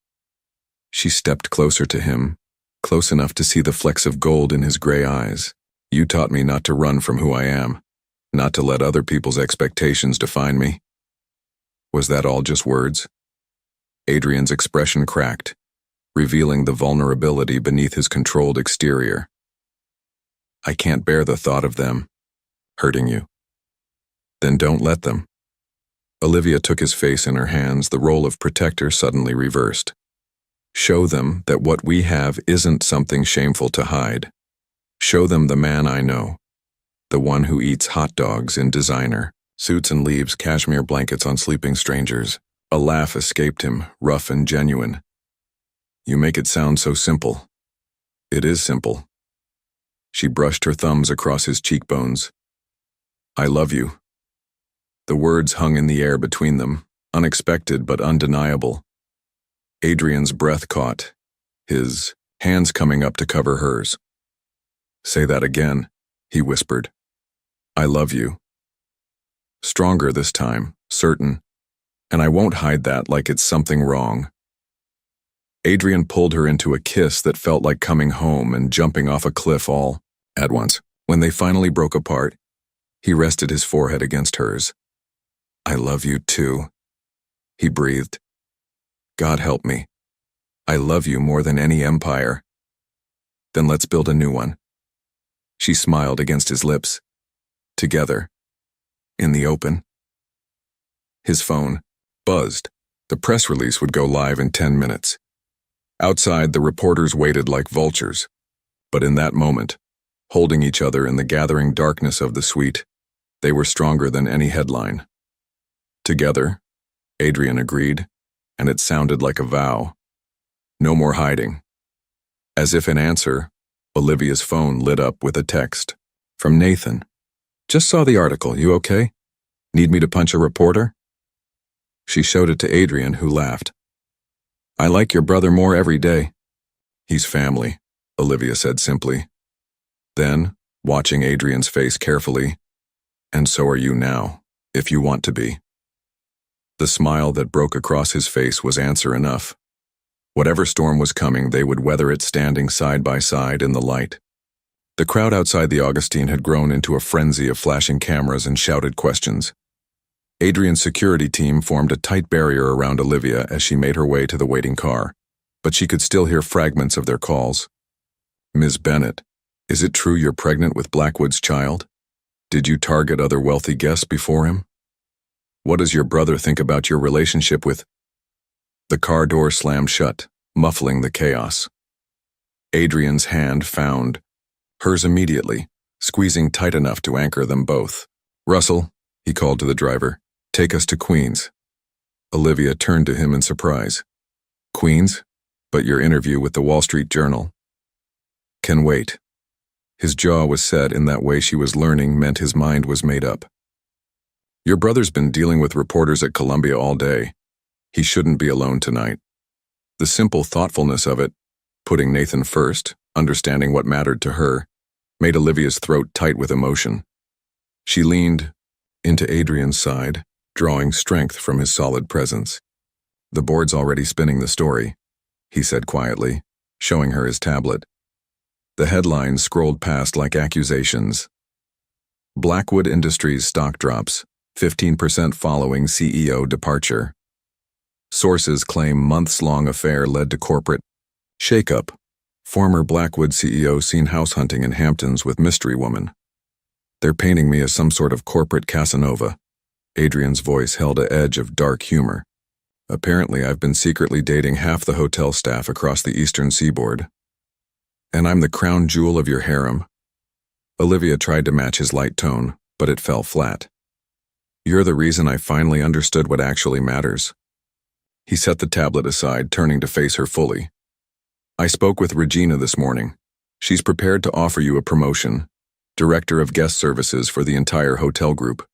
She stepped closer to him, close enough to see the flecks of gold in his gray eyes. You taught me not to run from who I am, not to let other people's expectations define me. Was that all just words? Adrian's expression cracked, revealing the vulnerability beneath his controlled exterior. I can't bear the thought of them hurting you. Then don't let them. Olivia took his face in her hands, the role of protector suddenly reversed. Show them that what we have isn't something shameful to hide. Show them the man I know, the one who eats hot dogs in designer suits and leaves cashmere blankets on sleeping strangers. A laugh escaped him, rough and genuine. You make it sound so simple. It is simple. She brushed her thumbs across his cheekbones. I love you. The words hung in the air between them, unexpected but undeniable. Adrian's breath caught, his hands coming up to cover hers. Say that again, he whispered. I love you. Stronger this time, certain, and I won't hide that like it's something wrong. Adrian pulled her into a kiss that felt like coming home and jumping off a cliff all at once. When they finally broke apart, he rested his forehead against hers. I love you too, he breathed. God help me. I love you more than any empire. Then let's build a new one. She smiled against his lips. Together. In the open. His phone buzzed. The press release would go live in 10 minutes. Outside, the reporters waited like vultures. But in that moment, holding each other in the gathering darkness of the suite, they were stronger than any headline. Together, Adrian agreed, and it sounded like a vow. No more hiding. As if in answer, Olivia's phone lit up with a text. From Nathan. Just saw the article, you okay? Need me to punch a reporter? She showed it to Adrian, who laughed. I like your brother more every day. He's family, Olivia said simply. Then, watching Adrian's face carefully, and so are you now, if you want to be. The smile that broke across his face was answer enough. Whatever storm was coming, they would weather it standing side by side in the light. The crowd outside the Augustine had grown into a frenzy of flashing cameras and shouted questions. Adrian's security team formed a tight barrier around Olivia as she made her way to the waiting car, but she could still hear fragments of their calls. Ms. Bennett, is it true you're pregnant with Blackwood's child? Did you target other wealthy guests before him? What does your brother think about your relationship with... The car door slammed shut, muffling the chaos. Adrian's hand found hers immediately, squeezing tight enough to anchor them both. Russell, he called to the driver, take us to Queens. Olivia turned to him in surprise. Queens? But your interview with the Wall Street Journal. Can wait. His jaw was set in that way she was learning meant his mind was made up. Your brother's been dealing with reporters at Columbia all day. He shouldn't be alone tonight. The simple thoughtfulness of it, putting Nathan first, understanding what mattered to her, made Olivia's throat tight with emotion. She leaned into Adrian's side, drawing strength from his solid presence. "The board's already spinning the story," he said quietly, showing her his tablet. The headlines scrolled past like accusations. Blackwood Industries stock drops, 15% following CEO departure. Sources claim months-long affair led to corporate shakeup. Former Blackwood CEO seen house hunting in Hamptons with mystery woman. "They're painting me as some sort of corporate Casanova." Adrian's voice held an edge of dark humor. "Apparently I've been secretly dating half the hotel staff across the eastern seaboard. And I'm the crown jewel of your harem." Olivia tried to match his light tone, but it fell flat. "You're the reason I finally understood what actually matters." He set the tablet aside, turning to face her fully. "I spoke with Regina this morning. She's prepared to offer you a promotion, director of guest services for the entire hotel group."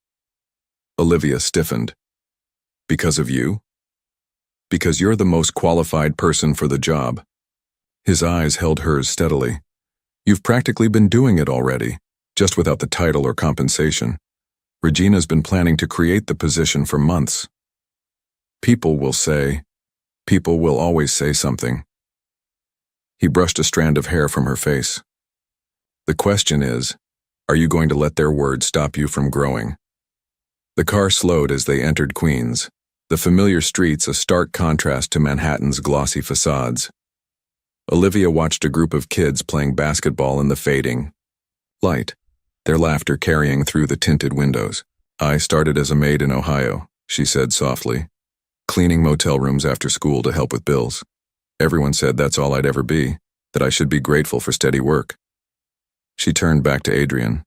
Olivia stiffened. "Because of you?" "Because you're the most qualified person for the job." His eyes held hers steadily. "You've practically been doing it already, just without the title or compensation. Regina's been planning to create the position for months." People will always say something." He brushed a strand of hair from her face. "The question is, are you going to let their words stop you from growing?" The car slowed as they entered Queens, the familiar streets a stark contrast to Manhattan's glossy facades. Olivia watched a group of kids playing basketball in the fading light, their laughter carrying through the tinted windows. "I started as a maid in Ohio," she said softly, "cleaning motel rooms after school to help with bills. Everyone said that's all I'd ever be, that I should be grateful for steady work." She turned back to Adrian.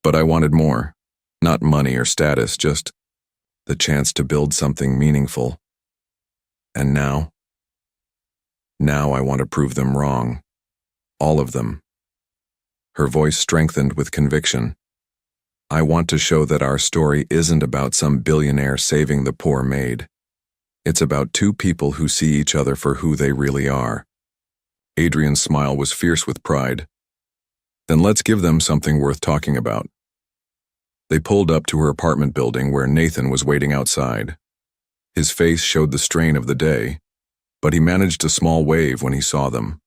"But I wanted more. Not money or status, just the chance to build something meaningful. And now I want to prove them wrong. All of them." Her voice strengthened with conviction. "I want to show that our story isn't about some billionaire saving the poor maid. It's about two people who see each other for who they really are." Adrian's smile was fierce with pride. "Then let's give them something worth talking about." They pulled up to her apartment building where Nathan was waiting outside. His face showed the strain of the day, but he managed a small wave when he saw them.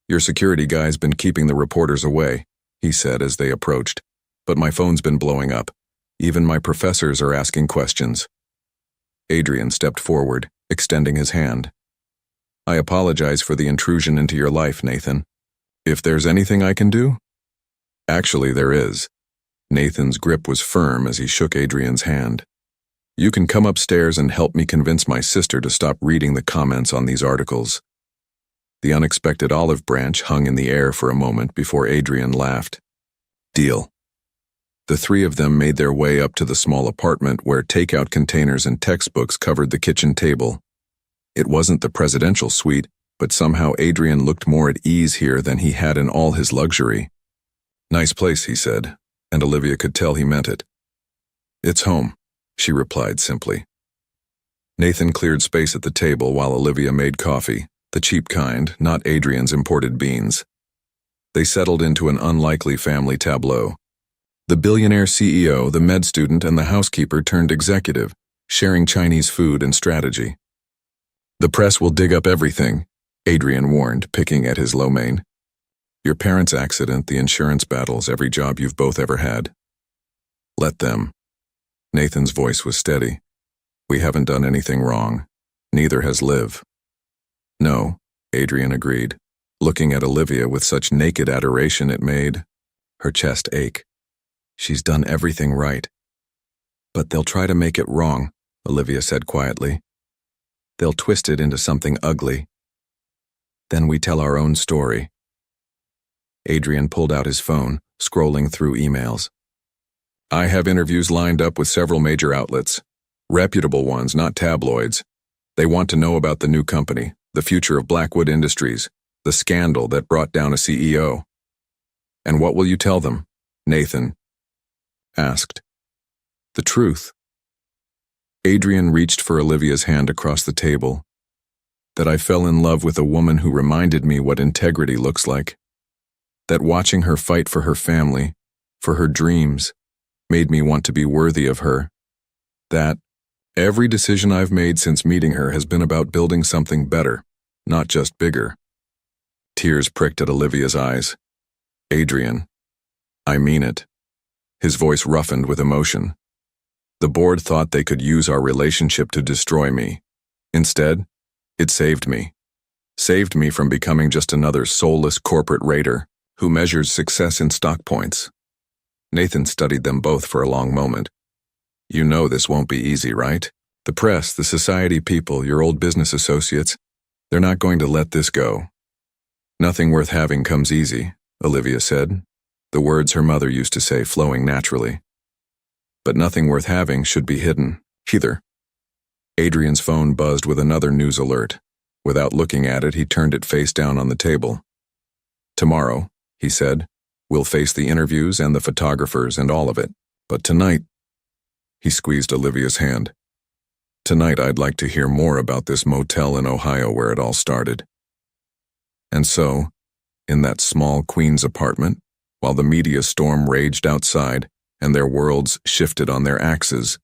"Your security guy's been keeping the reporters away," he said as they approached, "but my phone's been blowing up. Even my professors are asking questions." Adrian stepped forward, extending his hand. "I apologize for the intrusion into your life, Nathan. If there's anything I can do?" "Actually, there is." Nathan's grip was firm as he shook Adrian's hand. "You can come upstairs and help me convince my sister to stop reading the comments on these articles." The unexpected olive branch hung in the air for a moment before Adrian laughed. "Deal." The three of them made their way up to the small apartment where takeout containers and textbooks covered the kitchen table. It wasn't the presidential suite, but somehow Adrian looked more at ease here than he had in all his luxury. "Nice place," he said, and Olivia could tell he meant it. "It's home," she replied simply. Nathan cleared space at the table while Olivia made coffee, the cheap kind, not Adrian's imported beans. They settled into an unlikely family tableau. The billionaire CEO, the med student, and the housekeeper turned executive, sharing Chinese food and strategy. "The press will dig up everything," Adrian warned, picking at his lo mein. "Your parents' accident, the insurance battles, every job you've both ever had. Let them." Nathan's voice was steady. "We haven't done anything wrong. Neither has Liv." "No," Adrian agreed, looking at Olivia with such naked adoration it made her chest ache. "She's done everything right." "But they'll try to make it wrong," Olivia said quietly. "They'll twist it into something ugly. Then we tell our own story." Adrian pulled out his phone, scrolling through emails. "I have interviews lined up with several major outlets. Reputable ones, not tabloids. They want to know about the new company, the future of Blackwood Industries, the scandal that brought down a CEO." "And what will you tell them?" Nathan asked. "The truth." Adrian reached for Olivia's hand across the table. That I fell in love with a woman who reminded me what integrity looks like. That watching her fight for her family, for her dreams, made me want to be worthy of her. That every decision I've made since meeting her has been about building something better, not just bigger. Tears pricked at Olivia's eyes. Adrian, I mean it. His voice roughened with emotion. The board thought they could use our relationship to destroy me. Instead, it saved me. Saved me from becoming just another soulless corporate raider who measures success in stock points. Nathan studied them both for a long moment. You know this won't be easy, right? The press, the society people, your old business associates, they're not going to let this go. Nothing worth having comes easy, Olivia said, the words her mother used to say flowing naturally. But nothing worth having should be hidden, either. Adrian's phone buzzed with another news alert. Without looking at it, he turned it face down on the table. Tomorrow, he said, we'll face the interviews and the photographers and all of it. But tonight, he squeezed Olivia's hand. Tonight I'd like to hear more about this motel in Ohio where it all started. And so, in that small Queens apartment, while the media storm raged outside and their worlds shifted on their axes,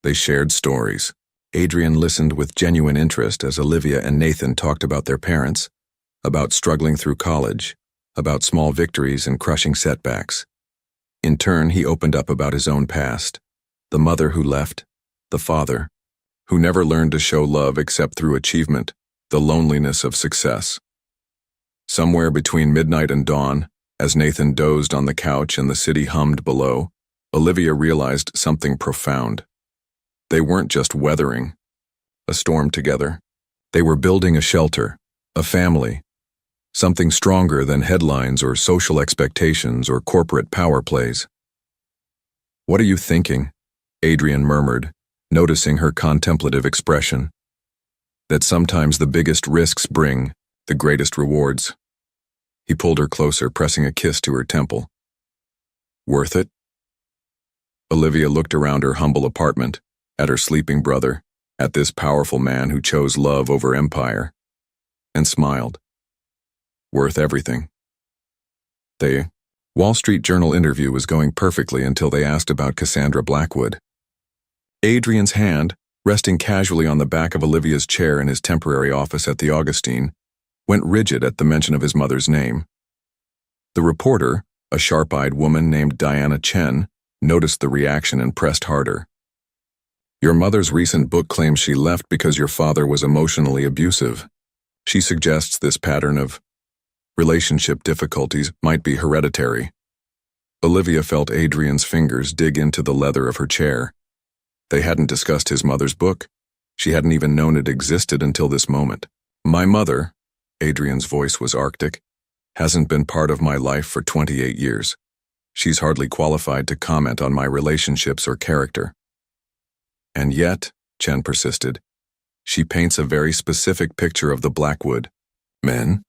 they shared stories. Adrian listened with genuine interest as Olivia and Nathan talked about their parents, about struggling through college, about small victories and crushing setbacks. In turn, he opened up about his own past, the mother who left, the father, who never learned to show love except through achievement, the loneliness of success. Somewhere between midnight and dawn, as Nathan dozed on the couch and the city hummed below, Olivia realized something profound. They weren't just weathering a storm together. They were building a shelter, a family, something stronger than headlines or social expectations or corporate power plays. What are you thinking? Adrian murmured, noticing her contemplative expression. That sometimes the biggest risks bring the greatest rewards. He pulled her closer, pressing a kiss to her temple. Worth it? Olivia looked around her humble apartment, at her sleeping brother, at this powerful man who chose love over empire, and smiled. Worth everything. The Wall Street Journal interview was going perfectly until they asked about Cassandra Blackwood. Adrian's hand, resting casually on the back of Olivia's chair in his temporary office at the Augustine, went rigid at the mention of his mother's name. The reporter, a sharp-eyed woman named Diana Chen, noticed the reaction and pressed harder. Your mother's recent book claims she left because your father was emotionally abusive. She suggests this pattern of relationship difficulties might be hereditary. Olivia felt Adrian's fingers dig into the leather of her chair. They hadn't discussed his mother's book. She hadn't even known it existed until this moment. My mother, Adrian's voice was arctic, hasn't been part of my life for 28 years. She's hardly qualified to comment on my relationships or character. And yet, Chen persisted, she paints a very specific picture of the Blackwood. Men,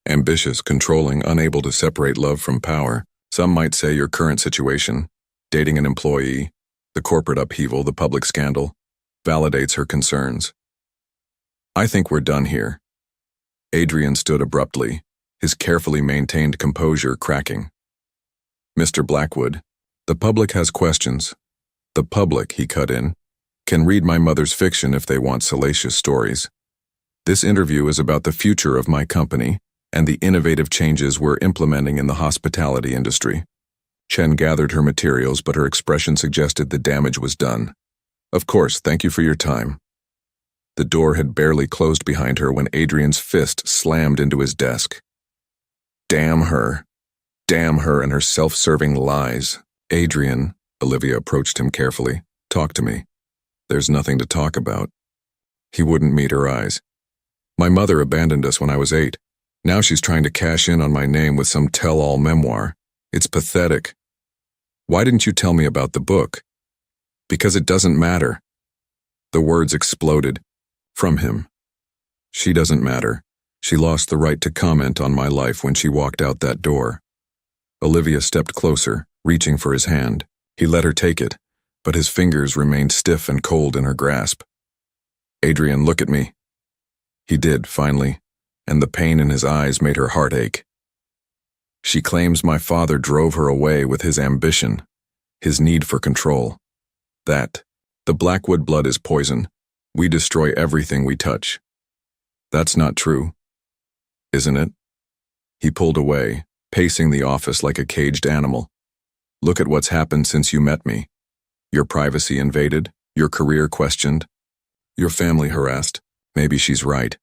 ambitious, controlling, unable to separate love from power. Some might say your current situation, dating an employee, the corporate upheaval, the public scandal, validates her concerns. I think we're done here. Adrian stood abruptly, his carefully maintained composure cracking. Mr. Blackwood, the public has questions. The public, he cut in, can read my mother's fiction if they want salacious stories. This interview is about the future of my company and the innovative changes we're implementing in the hospitality industry. Chen gathered her materials, but her expression suggested the damage was done. Of course, thank you for your time. The door had barely closed behind her when Adrian's fist slammed into his desk. Damn her. Damn her and her self-serving lies. Adrian, Olivia approached him carefully. Talk to me. There's nothing to talk about. He wouldn't meet her eyes. My mother abandoned us when I was 8. Now she's trying to cash in on my name with some tell-all memoir. It's pathetic. Why didn't you tell me about the book? Because it doesn't matter. The words exploded from him. She doesn't matter. She lost the right to comment on my life when she walked out that door. Olivia stepped closer, reaching for his hand. He let her take it, but his fingers remained stiff and cold in her grasp. Adrian, look at me. He did, finally, and the pain in his eyes made her heart ache. She claims my father drove her away with his ambition, his need for control. That, the Blackwood blood is poison. We destroy everything we touch. That's not true, isn't it? He pulled away, pacing the office like a caged animal. Look at what's happened since you met me. Your privacy invaded, your career questioned, your family harassed. Maybe she's right.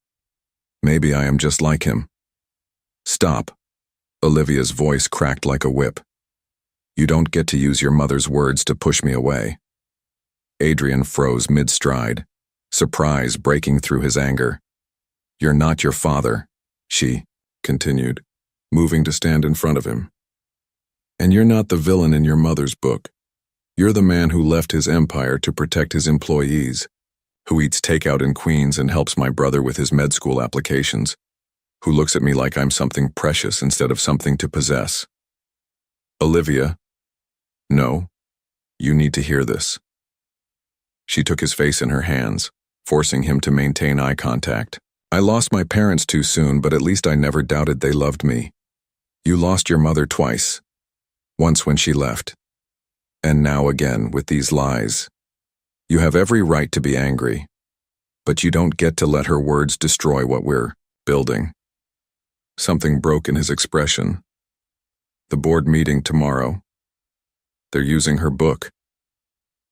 Maybe I am just like him. Stop. Olivia's voice cracked like a whip. You don't get to use your mother's words to push me away. Adrian froze mid-stride, surprise breaking through his anger. You're not your father, she continued, moving to stand in front of him. And you're not the villain in your mother's book. You're the man who left his empire to protect his employees, who eats takeout in Queens and helps my brother with his med school applications, who looks at me like I'm something precious instead of something to possess. Olivia, no, you need to hear this. She took his face in her hands, forcing him to maintain eye contact. I lost my parents too soon, but at least I never doubted they loved me. You lost your mother twice. Once when she left. And now again with these lies. You have every right to be angry, but you don't get to let her words destroy what we're building. Something broke in his expression. The board meeting tomorrow. They're using her book,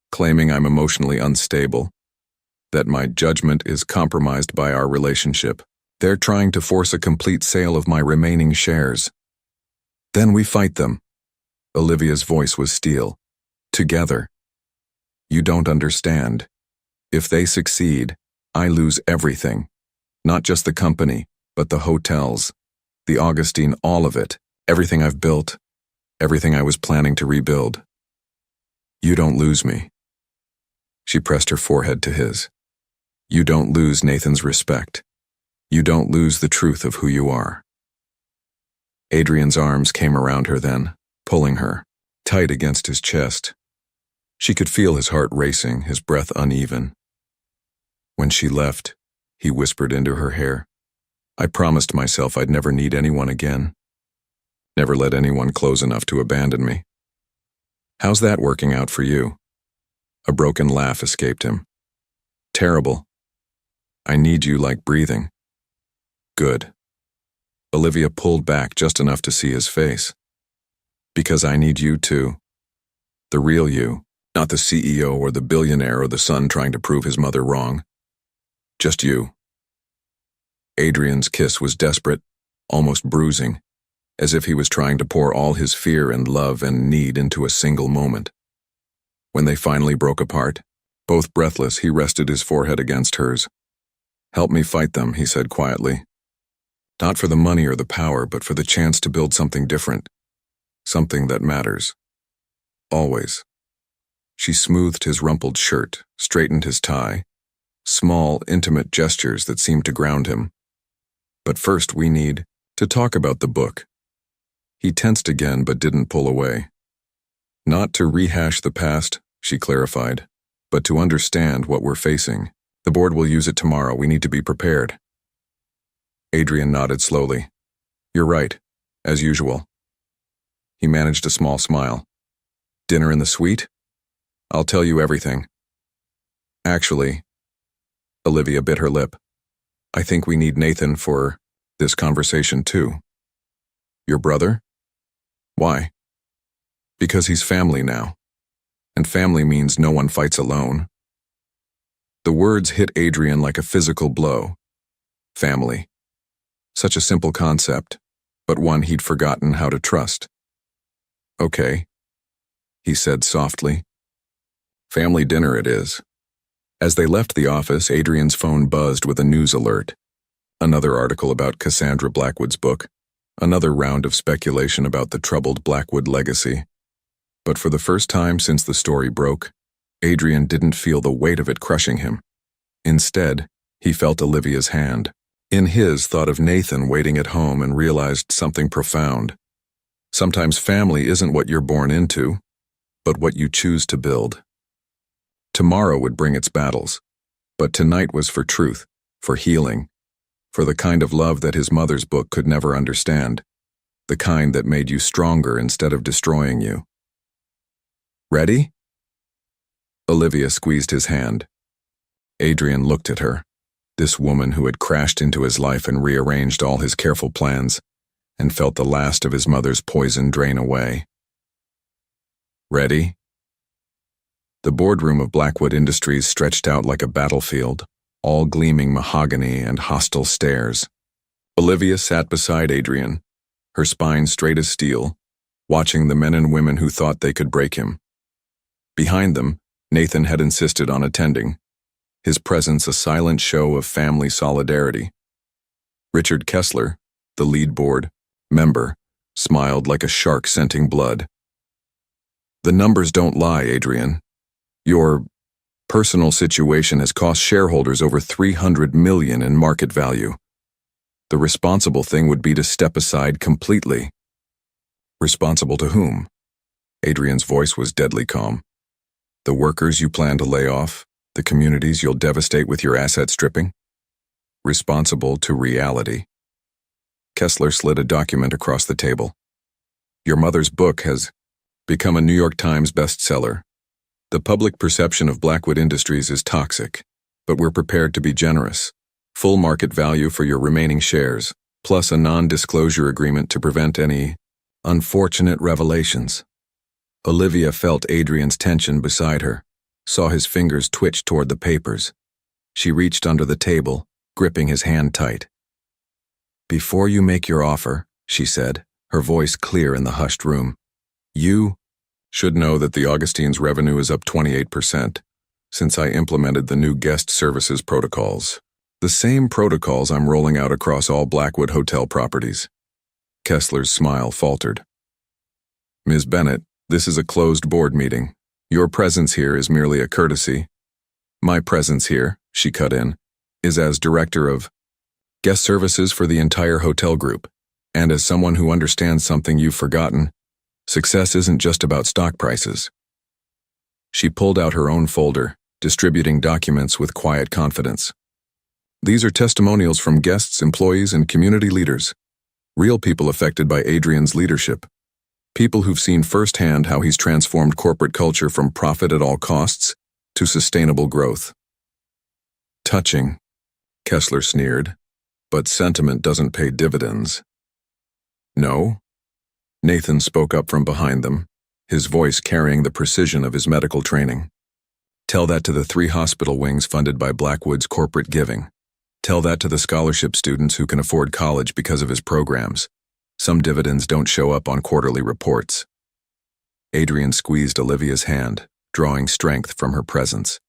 claiming I'm emotionally unstable, that my judgment is compromised by our relationship. They're trying to force a complete sale of my remaining shares. Then we fight them. Olivia's voice was steel. Together. You don't understand. If they succeed, I lose everything. Not just the company, but the hotels, the Augustine, all of it. Everything I've built, everything I was planning to rebuild. You don't lose me. She pressed her forehead to his. You don't lose Nathan's respect. You don't lose the truth of who you are. Adrian's arms came around her then, pulling her, tight against his chest. She could feel his heart racing, his breath uneven. When she left, he whispered into her hair, I promised myself I'd never need anyone again. Never let anyone close enough to abandon me. How's that working out for you? A broken laugh escaped him. Terrible. I need you like breathing. Good. Olivia pulled back just enough to see his face. Because I need you too. The real you, not the CEO or the billionaire or the son trying to prove his mother wrong. Just you. Adrian's kiss was desperate, almost bruising, as if he was trying to pour all his fear and love and need into a single moment. When they finally broke apart, both breathless, he rested his forehead against hers. Help me fight them, he said quietly. Not for the money or the power, but for the chance to build something different. Something that matters. Always. She smoothed his rumpled shirt, straightened his tie. Small, intimate gestures that seemed to ground him. But first we need to talk about the book. He tensed again but didn't pull away. Not to rehash the past, she clarified, but to understand what we're facing. The board will use it tomorrow. We need to be prepared. Adrian nodded slowly. You're right, as usual. He managed a small smile. Dinner in the suite? I'll tell you everything. Actually, Olivia bit her lip. I think we need Nathan for this conversation too. Your brother? Why? Because he's family now. And family means no one fights alone. The words hit Adrian like a physical blow. Family. Such a simple concept, but one he'd forgotten how to trust. Okay, he said softly. Family dinner it is. As they left the office, Adrian's phone buzzed with a news alert. Another article about Cassandra Blackwood's book. Another round of speculation about the troubled Blackwood legacy. But for the first time since the story broke, Adrian didn't feel the weight of it crushing him. Instead, he felt Olivia's hand. In his, thought of Nathan waiting at home and realized something profound. Sometimes family isn't what you're born into, but what you choose to build. Tomorrow would bring its battles, but tonight was for truth, for healing, for the kind of love that his mother's book could never understand, the kind that made you stronger instead of destroying you. Ready? Olivia squeezed his hand. Adrian looked at her, this woman who had crashed into his life and rearranged all his careful plans, and felt the last of his mother's poison drain away. Ready? The boardroom of Blackwood Industries stretched out like a battlefield, all gleaming mahogany and hostile stares. Olivia sat beside Adrian, her spine straight as steel, watching the men and women who thought they could break him. Behind them, Nathan had insisted on attending, his presence a silent show of family solidarity. Richard Kessler, the lead board member, smiled like a shark scenting blood. The numbers don't lie, Adrian. Your personal situation has cost shareholders over $300 million in market value. The responsible thing would be to step aside completely. Responsible to whom? Adrian's voice was deadly calm. The workers you plan to lay off, the communities you'll devastate with your asset stripping? Responsible to reality. Kessler slid a document across the table. Your mother's book has become a New York Times bestseller. The public perception of Blackwood Industries is toxic, but we're prepared to be generous. Full market value for your remaining shares, plus a non-disclosure agreement to prevent any unfortunate revelations. Olivia felt Adrian's tension beside her, saw his fingers twitch toward the papers. She reached under the table, gripping his hand tight. Before you make your offer, she said, her voice clear in the hushed room, you should know that the Augustine's revenue is up 28% since I implemented the new guest services protocols. The same protocols I'm rolling out across all Blackwood hotel properties. Kessler's smile faltered. Ms. Bennett, this is a closed board meeting. Your presence here is merely a courtesy. My presence here, she cut in, is as director of guest services for the entire hotel group, and as someone who understands something you've forgotten, success isn't just about stock prices. She pulled out her own folder, distributing documents with quiet confidence. These are testimonials from guests, employees, and community leaders, real people affected by Adrian's leadership, people who've seen firsthand how he's transformed corporate culture from profit at all costs to sustainable growth. Touching, Kessler sneered, but sentiment doesn't pay dividends. No? Nathan spoke up from behind them, his voice carrying the precision of his medical training. Tell that to the 3 hospital wings funded by Blackwood's corporate giving. Tell that to the scholarship students who can afford college because of his programs. Some dividends don't show up on quarterly reports. Adrian squeezed Olivia's hand, drawing strength from her presence.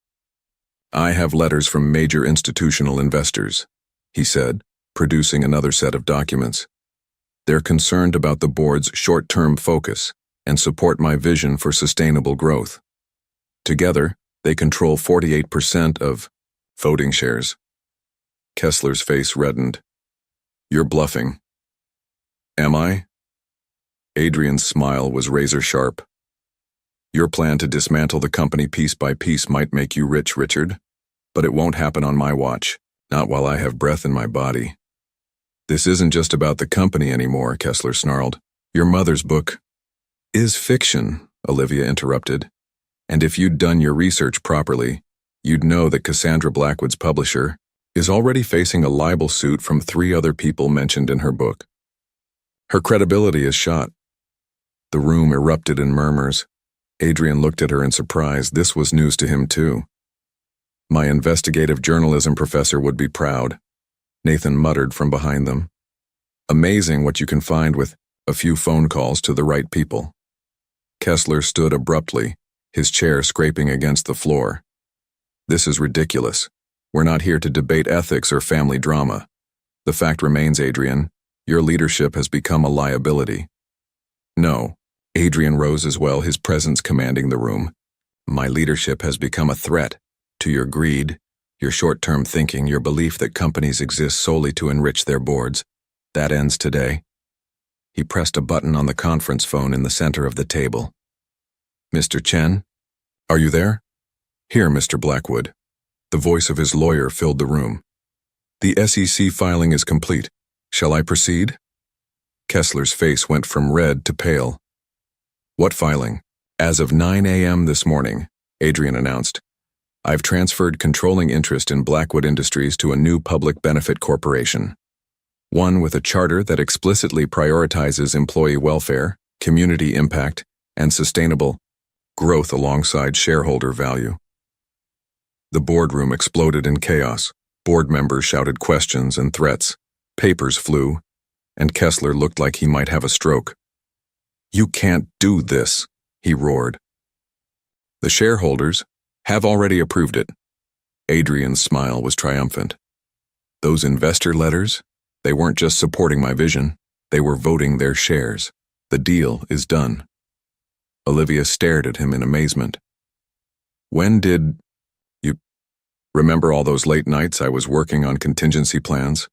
I have letters from major institutional investors, he said, producing another set of documents. They're concerned about the board's short-term focus and support my vision for sustainable growth. Together, they control 48% of voting shares. Kessler's face reddened. You're bluffing. Am I? Adrian's smile was razor-sharp. Your plan to dismantle the company piece by piece might make you rich, Richard, but it won't happen on my watch, not while I have breath in my body. This isn't just about the company anymore, Kessler snarled. Your mother's book is fiction, Olivia interrupted. And if you'd done your research properly, you'd know that Cassandra Blackwood's publisher is already facing a libel suit from 3 other people mentioned in her book. Her credibility is shot. The room erupted in murmurs. Adrian looked at her in surprise. This was news to him too. My investigative journalism professor would be proud, Nathan muttered from behind them. Amazing what you can find with a few phone calls to the right people. Kessler stood abruptly, his chair scraping against the floor. This is ridiculous. We're not here to debate ethics or family drama. The fact remains, Adrian, your leadership has become a liability. No, Adrian rose as well, his presence commanding the room. My leadership has become a threat to your greed, your short-term thinking, your belief that companies exist solely to enrich their boards. That ends today. He pressed a button on the conference phone in the center of the table. Mr. Chen? Are you there? Here, Mr. Blackwood. The voice of his lawyer filled the room. The SEC filing is complete. Shall I proceed? Kessler's face went from red to pale. What filing? As of 9 a.m. this morning, Adrian announced. I've transferred controlling interest in Blackwood Industries to a new public benefit corporation. One with a charter that explicitly prioritizes employee welfare, community impact, and sustainable growth alongside shareholder value. The boardroom exploded in chaos. Board members shouted questions and threats. Papers flew, and Kessler looked like he might have a stroke. You can't do this, he roared. The shareholders have already approved it. Adrian's smile was triumphant. Those investor letters, they weren't just supporting my vision, they were voting their shares. The deal is done. Olivia stared at him in amazement. When did you remember all those late nights I was working on contingency plans?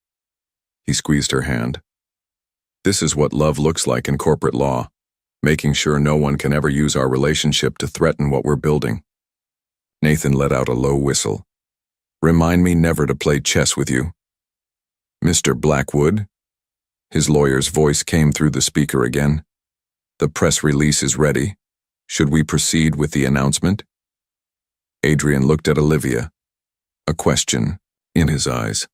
He squeezed her hand. This is what love looks like in corporate law, making sure no one can ever use our relationship to threaten what we're building. Nathan let out a low whistle. Remind me never to play chess with you. Mr. Blackwood? His lawyer's voice came through the speaker again. The press release is ready. Should we proceed with the announcement? Adrian looked at Olivia, a question in his eyes.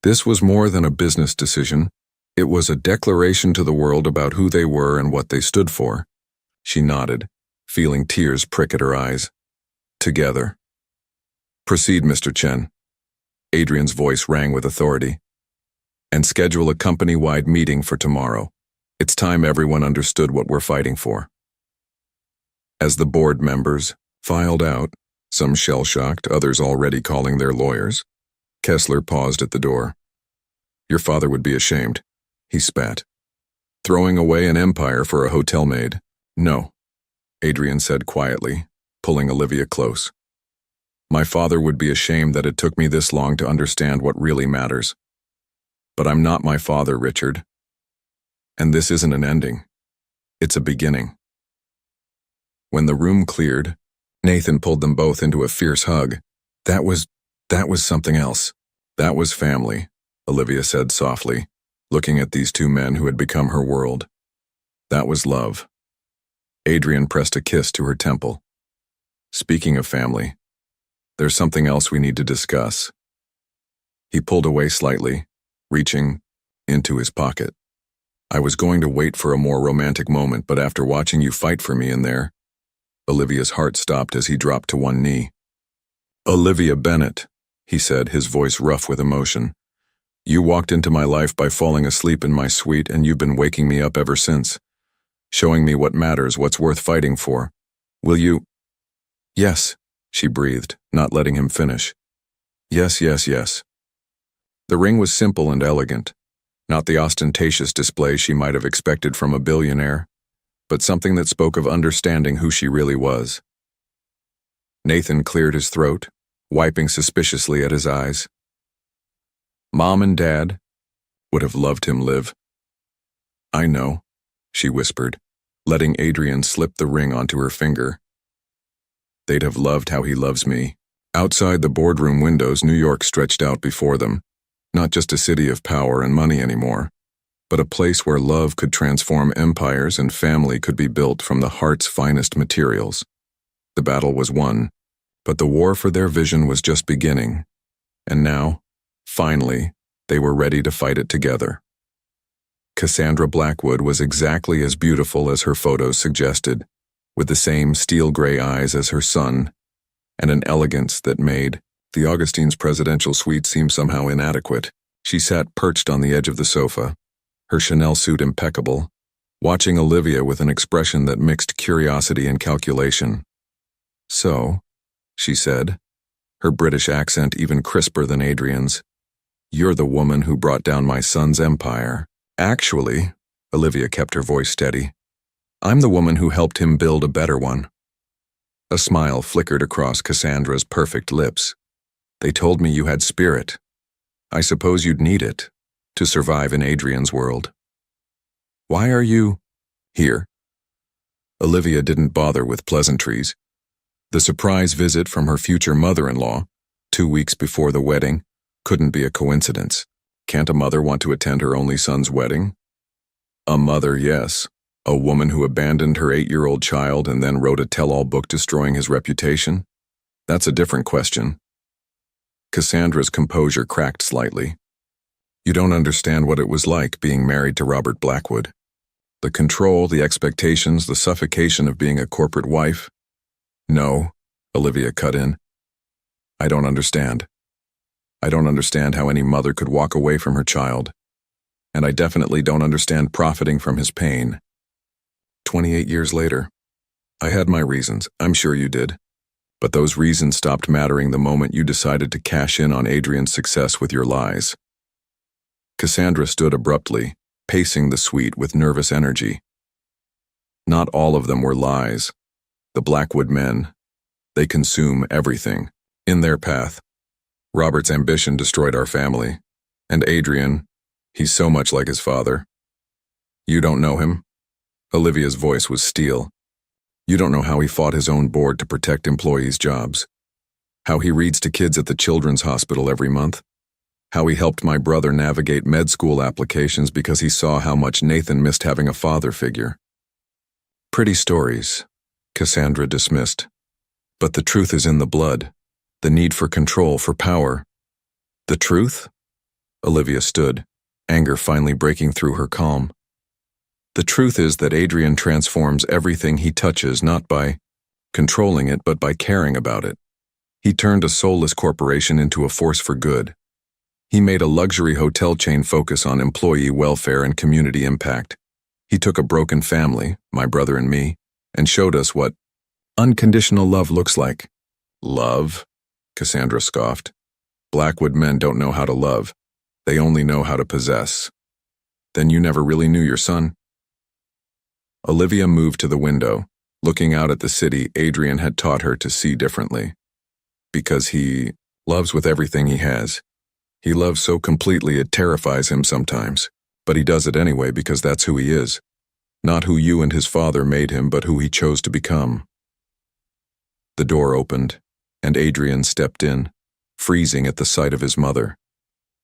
This was more than a business decision. It was a declaration to the world about who they were and what they stood for. She nodded, feeling tears prick at her eyes. Together. Proceed, Mr. Chen. Adrian's voice rang with authority. And schedule a company-wide meeting for tomorrow. It's time everyone understood what we're fighting for. As the board members filed out, some shell-shocked, others already calling their lawyers, Kessler paused at the door. Your father would be ashamed, he spat. Throwing away an empire for a hotel maid. No, Adrian said quietly, pulling Olivia close. My father would be ashamed that it took me this long to understand what really matters. But I'm not my father, Richard. And this isn't an ending. It's a beginning. When the room cleared, Nathan pulled them both into a fierce hug. That was something else. That was family, Olivia said softly, looking at these two men who had become her world. That was love. Adrian pressed a kiss to her temple. Speaking of family, there's something else we need to discuss. He pulled away slightly, reaching into his pocket. I was going to wait for a more romantic moment, but after watching you fight for me in there, Olivia's heart stopped as he dropped to one knee. Olivia Bennett, he said, his voice rough with emotion. You walked into my life by falling asleep in my suite, and you've been waking me up ever since, showing me what matters, what's worth fighting for. Will you? Yes, she breathed, not letting him finish. Yes, yes, yes. The ring was simple and elegant, not the ostentatious display she might have expected from a billionaire, but something that spoke of understanding who she really was. Nathan cleared his throat, wiping suspiciously at his eyes. Mom and Dad would have loved him live. I know, she whispered, letting Adrian slip the ring onto her finger. They'd have loved how he loves me. Outside the boardroom windows, New York stretched out before them, not just a city of power and money anymore, but a place where love could transform empires and family could be built from the heart's finest materials. The battle was won, but the war for their vision was just beginning, and now, finally, they were ready to fight it together. Cassandra Blackwood was exactly as beautiful as her photos suggested, with the same steel-gray eyes as her son, and an elegance that made the Augustine's presidential suite seem somehow inadequate. She sat perched on the edge of the sofa, her Chanel suit impeccable, watching Olivia with an expression that mixed curiosity and calculation. So, she said, her British accent even crisper than Adrian's, you're the woman who brought down my son's empire. Actually, Olivia kept her voice steady, I'm the woman who helped him build a better one. A smile flickered across Cassandra's perfect lips. They told me you had spirit. I suppose you'd need it to survive in Adrian's world. Why are you here? Olivia didn't bother with pleasantries. The surprise visit from her future mother-in-law, 2 weeks before the wedding, Couldn't be a coincidence. Can't a mother want to attend her only son's wedding? A mother, yes. A woman who abandoned her 8-year-old child and then wrote a tell-all book destroying his reputation? That's a different question. Cassandra's composure cracked slightly. You don't understand what it was like being married to Robert Blackwood. The control, the expectations, the suffocation of being a corporate wife. No, Olivia cut in. I don't understand. I don't understand how any mother could walk away from her child. And I definitely don't understand profiting from his pain. 28 years later. I had my reasons, I'm sure you did. But those reasons stopped mattering the moment you decided to cash in on Adrian's success with your lies. Cassandra stood abruptly, pacing the suite with nervous energy. Not all of them were lies. The Blackwood men, they consume everything, in their path. Robert's ambition destroyed our family. And Adrian, he's so much like his father. You don't know him? Olivia's voice was steel. You don't know how he fought his own board to protect employees' jobs. How he reads to kids at the children's hospital every month. How he helped my brother navigate med school applications because he saw how much Nathan missed having a father figure. Pretty stories, Cassandra dismissed. But the truth is in the blood. The need for control, for power. The truth? Olivia stood, anger finally breaking through her calm. The truth is that Adrian transforms everything he touches not by controlling it but by caring about it. He turned a soulless corporation into a force for good. He made a luxury hotel chain focus on employee welfare and community impact. He took a broken family, my brother and me, and showed us what unconditional love looks like. Love? Cassandra scoffed. Blackwood men don't know how to love. They only know how to possess. Then you never really knew your son? Olivia moved to the window, looking out at the city Adrian had taught her to see differently. Because he loves with everything he has. He loves so completely it terrifies him sometimes, but he does it anyway because that's who he is. Not who you and his father made him, but who he chose to become. The door opened, and Adrian stepped in, freezing at the sight of his mother.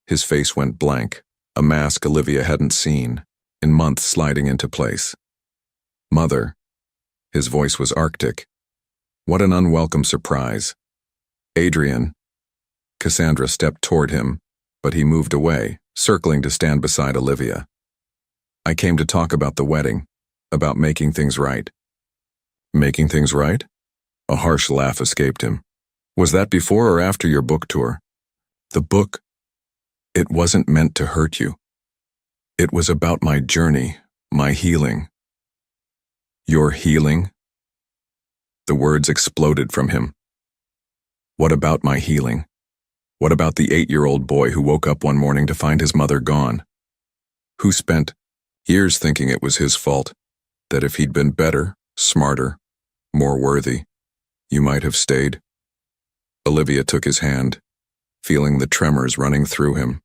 His face went blank, a mask Olivia hadn't seen, in months sliding into place. Mother. His voice was arctic. What an unwelcome surprise. Adrian. Cassandra stepped toward him, but he moved away, circling to stand beside Olivia. I came to talk about the wedding, about making things right. Making things right? A harsh laugh escaped him. Was that before or after your book tour? The book? It wasn't meant to hurt you. It was about my journey, my healing. Your healing? The words exploded from him. What about my healing? What about the 8-year-old boy who woke up one morning to find his mother gone? Who spent years thinking it was his fault, that if he'd been better, smarter, more worthy, you might have stayed? Olivia took his hand, feeling the tremors running through him.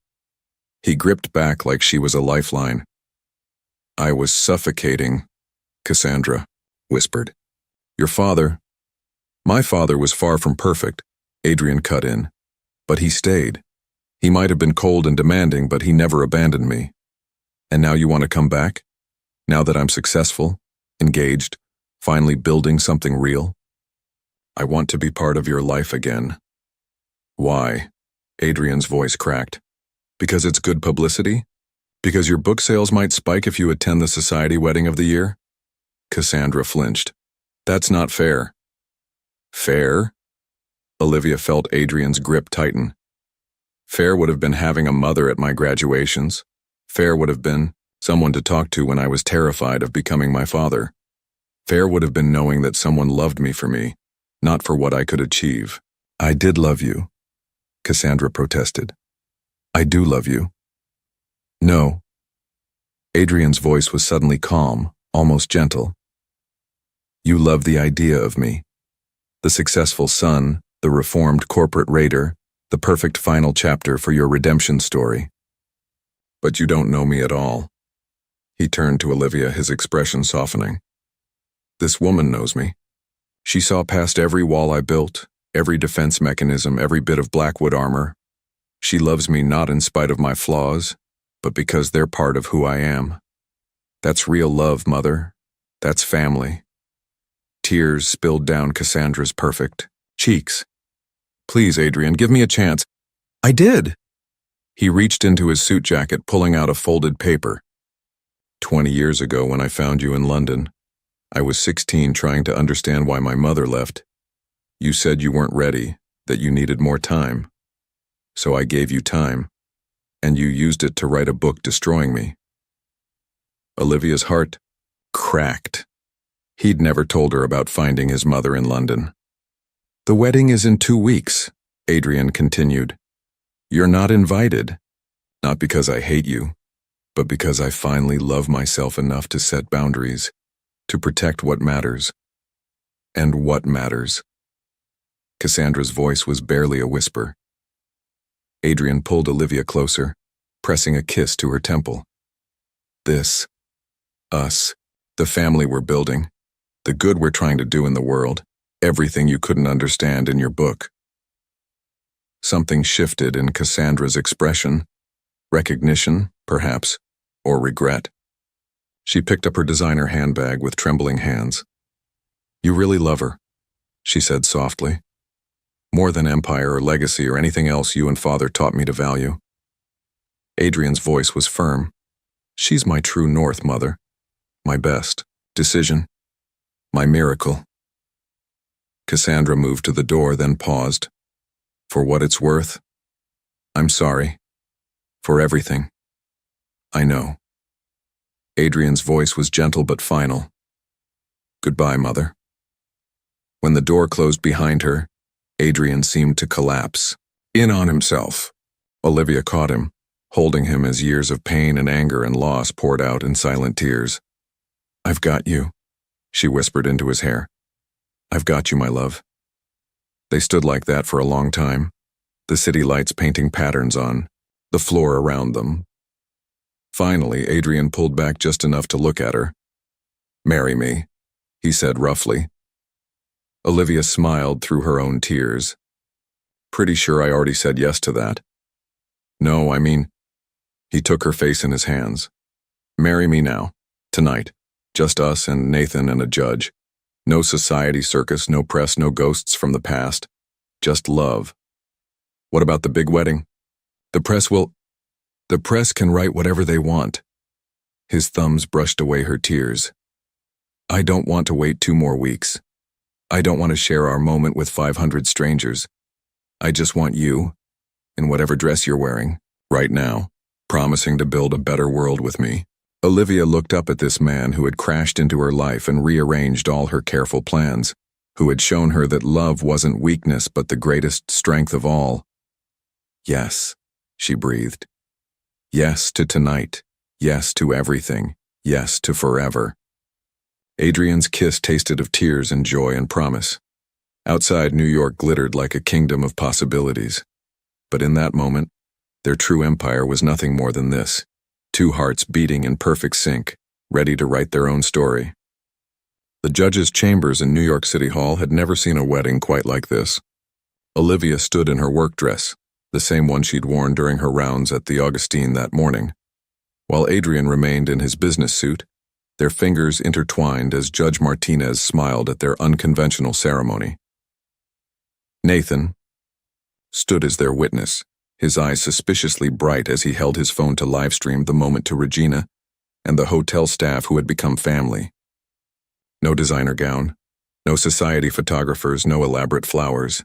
He gripped back like she was a lifeline. I was suffocating, Cassandra whispered. Your father? My father was far from perfect, Adrian cut in. But he stayed. He might have been cold and demanding, but he never abandoned me. And now you want to come back? Now that I'm successful, engaged, finally building something real? I want to be part of your life again. Why? Adrian's voice cracked. Because it's good publicity? Because your book sales might spike if you attend the society wedding of the year? Cassandra flinched. That's not fair. Fair? Olivia felt Adrian's grip tighten. Fair would have been having a mother at my graduations. Fair would have been someone to talk to when I was terrified of becoming my father. Fair would have been knowing that someone loved me for me, not for what I could achieve. I did love you, Cassandra protested. I do love you. No. Adrian's voice was suddenly calm, almost gentle. You love the idea of me. The successful son, the reformed corporate raider, the perfect final chapter for your redemption story. But you don't know me at all. He turned to Olivia, his expression softening. This woman knows me. She saw past every wall I built, every defense mechanism, every bit of Blackwood armor. She loves me not in spite of my flaws, but because they're part of who I am. That's real love, Mother. That's family. Tears spilled down Cassandra's perfect cheeks. Please, Adrian, give me a chance. I did. He reached into his suit jacket, pulling out a folded paper. 20 years ago, when I found you in London, I was 16, trying to understand why my mother left. You said you weren't ready, that you needed more time. So I gave you time, and you used it to write a book destroying me. Olivia's heart cracked. He'd never told her about finding his mother in London. The wedding is in 2 weeks, Adrian continued. You're not invited, not because I hate you, but because I finally love myself enough to set boundaries, to protect what matters. And what matters? Cassandra's voice was barely a whisper. Adrian pulled Olivia closer, pressing a kiss to her temple. This, us, the family we're building, the good we're trying to do in the world, everything you couldn't understand in your book. Something shifted in Cassandra's expression. Recognition, perhaps, or regret. She picked up her designer handbag with trembling hands. You really love her, she said softly. More than empire or legacy or anything else you and Father taught me to value. Adrian's voice was firm. She's my true north, Mother. My best decision. My miracle. Cassandra moved to the door, then paused. For what it's worth, I'm sorry. For everything. I know. Adrian's voice was gentle but final. Goodbye, Mother. When the door closed behind her, Adrian seemed to collapse, in on himself. Olivia caught him, holding him as years of pain and anger and loss poured out in silent tears. I've got you, she whispered into his hair. I've got you, my love. They stood like that for a long time, the city lights painting patterns on the floor around them. Finally, Adrian pulled back just enough to look at her. Marry me, he said roughly. Olivia smiled through her own tears. Pretty sure I already said yes to that. No, I mean, he took her face in his hands. Marry me now, tonight, just us and Nathan and a judge. No society circus, no press, no ghosts from the past. Just love. What about the big wedding? The press can write whatever they want. His thumbs brushed away her tears. I don't want to wait 2 more weeks. I don't want to share our moment with 500 strangers. I just want you, in whatever dress you're wearing, right now, promising to build a better world with me. Olivia looked up at this man who had crashed into her life and rearranged all her careful plans, who had shown her that love wasn't weakness but the greatest strength of all. Yes, she breathed. Yes to tonight. Yes to everything. Yes to forever. Adrian's kiss tasted of tears and joy and promise. Outside, New York glittered like a kingdom of possibilities. But in that moment, their true empire was nothing more than this. 2 hearts beating in perfect sync, ready to write their own story. The judges' chambers in New York City Hall had never seen a wedding quite like this. Olivia stood in her work dress, the same one she'd worn during her rounds at the Augustine that morning, while Adrian remained in his business suit, their fingers intertwined as Judge Martinez smiled at their unconventional ceremony. Nathan stood as their witness, his eyes suspiciously bright as he held his phone to livestream the moment to Regina and the hotel staff who had become family. No designer gown, no society photographers, no elaborate flowers,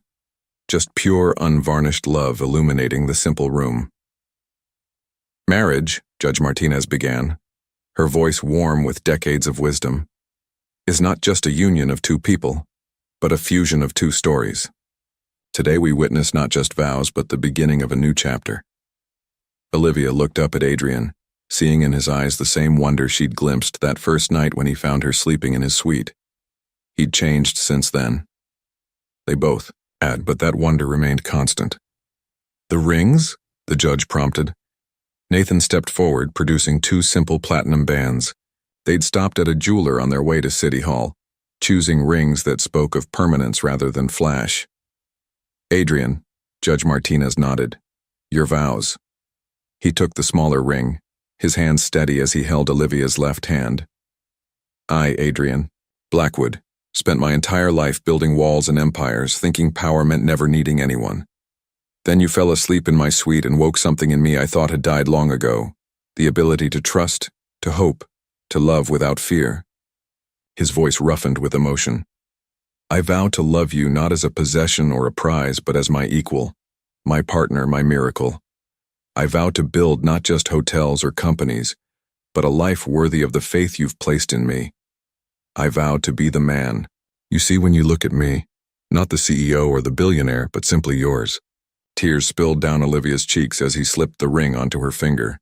just pure, unvarnished love illuminating the simple room. Marriage, Judge Martinez began, her voice warm with decades of wisdom, is not just a union of 2 people, but a fusion of 2 stories. Today we witness not just vows, but the beginning of a new chapter. Olivia looked up at Adrian, seeing in his eyes the same wonder she'd glimpsed that first night when he found her sleeping in his suite. He'd changed since then. They both had, but that wonder remained constant. The rings? The judge prompted. Nathan stepped forward, producing 2 simple platinum bands. They'd stopped at a jeweler on their way to City Hall, choosing rings that spoke of permanence rather than flash. Adrian, Judge Martinez nodded. Your vows. He took the smaller ring, his hand steady as he held Olivia's left hand. I, Adrian Blackwood, spent my entire life building walls and empires, thinking power meant never needing anyone. Then you fell asleep in my suite and woke something in me I thought had died long ago, the ability to trust, to hope, to love without fear. His voice roughened with emotion. I vow to love you not as a possession or a prize, but as my equal, my partner, my miracle. I vow to build not just hotels or companies, but a life worthy of the faith you've placed in me. I vow to be the man you see when you look at me, not the CEO or the billionaire, but simply yours. Tears spilled down Olivia's cheeks as he slipped the ring onto her finger.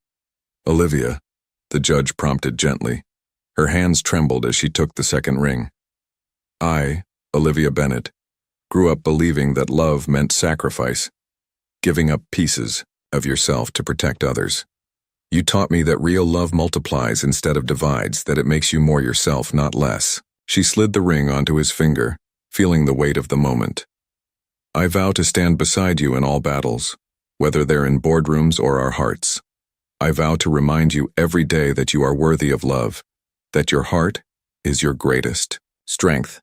Olivia, the judge prompted gently. Her hands trembled as she took the second ring. I, Olivia Bennett, grew up believing that love meant sacrifice, giving up pieces of yourself to protect others. You taught me that real love multiplies instead of divides, that it makes you more yourself, not less. She slid the ring onto his finger, feeling the weight of the moment. I vow to stand beside you in all battles, whether they're in boardrooms or our hearts. I vow to remind you every day that you are worthy of love, that your heart is your greatest strength.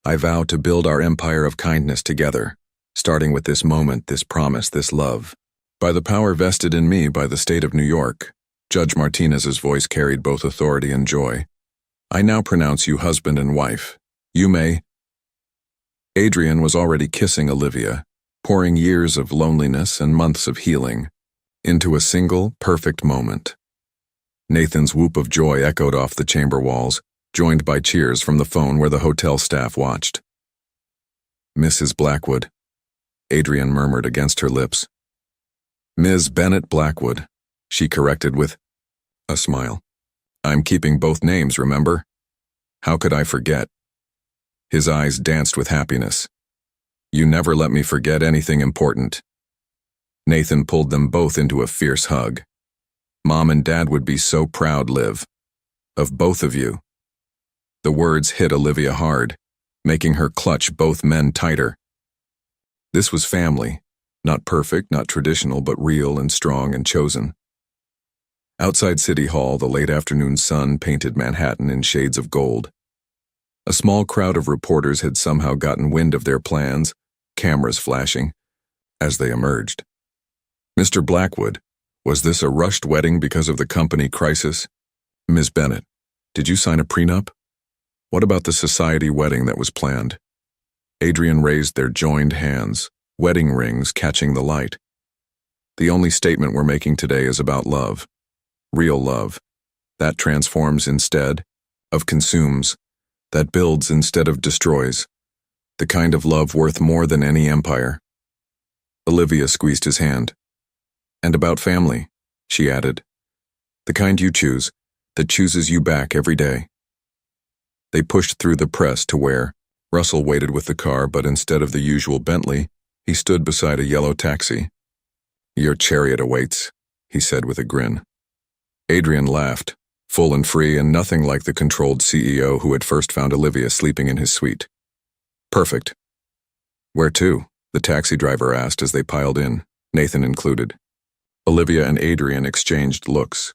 I vow to build our empire of kindness together, starting with this moment, this promise, this love. By the power vested in me by the state of New York, Judge Martinez's voice carried both authority and joy. I now pronounce you husband and wife. You may. Adrian was already kissing Olivia, pouring years of loneliness and months of healing into a single, perfect moment. Nathan's whoop of joy echoed off the chamber walls, joined by cheers from the phone where the hotel staff watched. Mrs. Blackwood, Adrian murmured against her lips. Ms. Bennett Blackwood, she corrected with a smile. I'm keeping both names, remember? How could I forget? His eyes danced with happiness. You never let me forget anything important. Nathan pulled them both into a fierce hug. Mom and Dad would be so proud, Liv. Of both of you. The words hit Olivia hard, making her clutch both men tighter. This was family. Not perfect, not traditional, but real and strong and chosen. Outside City Hall, the late afternoon sun painted Manhattan in shades of gold. A small crowd of reporters had somehow gotten wind of their plans, cameras flashing, as they emerged. Mr. Blackwood, was this a rushed wedding because of the company crisis? Ms. Bennett, did you sign a prenup? What about the society wedding that was planned? Adrian raised their joined hands, wedding rings catching the light. The only statement we're making today is about love. Real love. That transforms instead of consumes. That builds instead of destroys. The kind of love worth more than any empire. Olivia squeezed his hand. And about family, she added. The kind you choose, that chooses you back every day. They pushed through the press to where Russell waited with the car, but instead of the usual Bentley, he stood beside a yellow taxi. Your chariot awaits, he said with a grin. Adrian laughed, full and free and nothing like the controlled CEO who had first found Olivia sleeping in his suite. Perfect. Where to? The taxi driver asked as they piled in, Nathan included. Olivia and Adrian exchanged looks.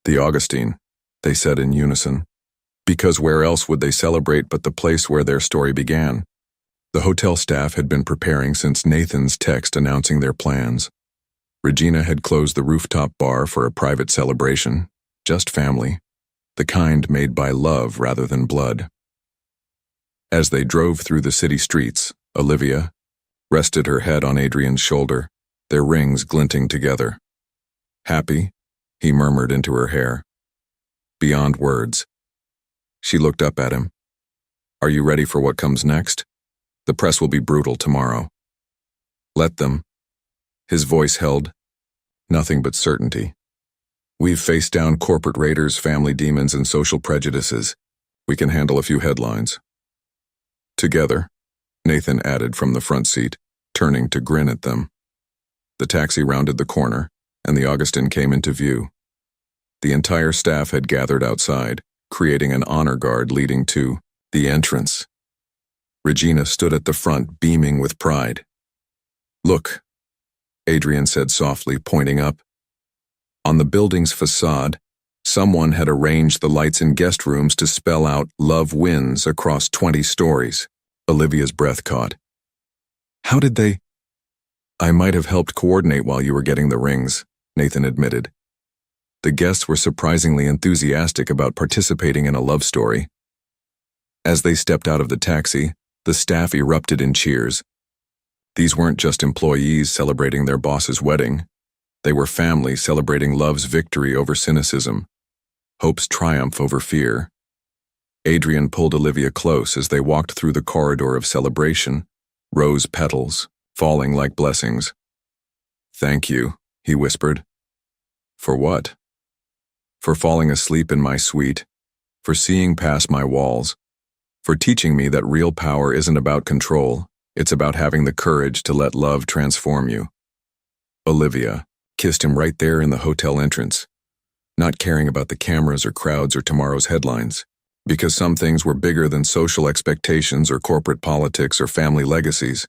The Augustine, they said in unison. Because where else would they celebrate but the place where their story began? The hotel staff had been preparing since Nathan's text announcing their plans. Regina had closed the rooftop bar for a private celebration, just family, the kind made by love rather than blood. As they drove through the city streets, Olivia rested her head on Adrian's shoulder, their rings glinting together. Happy, he murmured into her hair. Beyond words. She looked up at him. Are you ready for what comes next? The press will be brutal tomorrow. Let them. His voice held nothing but certainty. We've faced down corporate raiders, family demons, and social prejudices. We can handle a few headlines. Together, Nathan added from the front seat, turning to grin at them. The taxi rounded the corner, and the Augustine came into view. The entire staff had gathered outside, creating an honor guard leading to the entrance. Regina stood at the front, beaming with pride. Look, Adrian said softly, pointing up. On the building's facade, someone had arranged the lights in guest rooms to spell out "Love Wins" across 20 stories. Olivia's breath caught. How did they? I might have helped coordinate while you were getting the rings, Nathan admitted. The guests were surprisingly enthusiastic about participating in a love story. As they stepped out of the taxi, the staff erupted in cheers. These weren't just employees celebrating their boss's wedding. They were families celebrating love's victory over cynicism, hope's triumph over fear. Adrian pulled Olivia close as they walked through the corridor of celebration, rose petals falling like blessings. Thank you, he whispered. For what? For falling asleep in my suite, for seeing past my walls, for teaching me that real power isn't about control, it's about having the courage to let love transform you. Olivia kissed him right there in the hotel entrance, not caring about the cameras or crowds or tomorrow's headlines, because some things were bigger than social expectations or corporate politics or family legacies.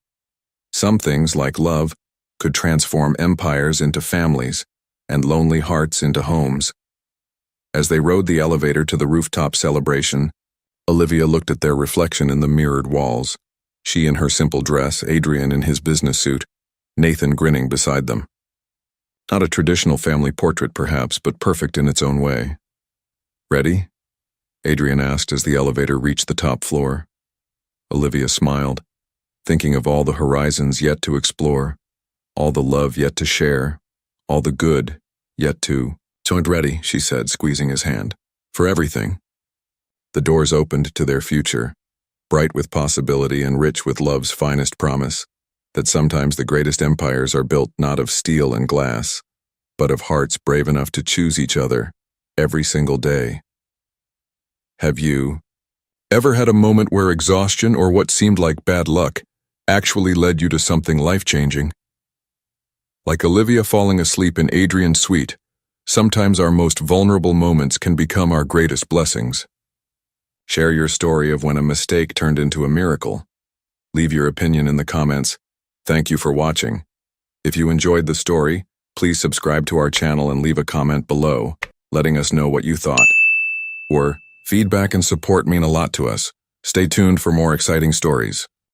Some things, like love, could transform empires into families and lonely hearts into homes. As they rode the elevator to the rooftop celebration, Olivia looked at their reflection in the mirrored walls. She in her simple dress, Adrian in his business suit, Nathan grinning beside them. Not a traditional family portrait, perhaps, but perfect in its own way. Ready? Adrian asked as the elevator reached the top floor. Olivia smiled, thinking of all the horizons yet to explore, all the love yet to share, all the good yet to... "Joint ready," she said, squeezing his hand. "For everything." The doors opened to their future, bright with possibility and rich with love's finest promise, that sometimes the greatest empires are built not of steel and glass, but of hearts brave enough to choose each other every single day. Have you ever had a moment where exhaustion or what seemed like bad luck actually led you to something life-changing? Like Olivia falling asleep in Adrian's suite, sometimes our most vulnerable moments can become our greatest blessings. Share your story of when a mistake turned into a miracle. Leave your opinion in the comments. Thank you for watching. If you enjoyed the story, please subscribe to our channel and leave a comment below, letting us know what you thought. Feedback and support mean a lot to us. Stay tuned for more exciting stories.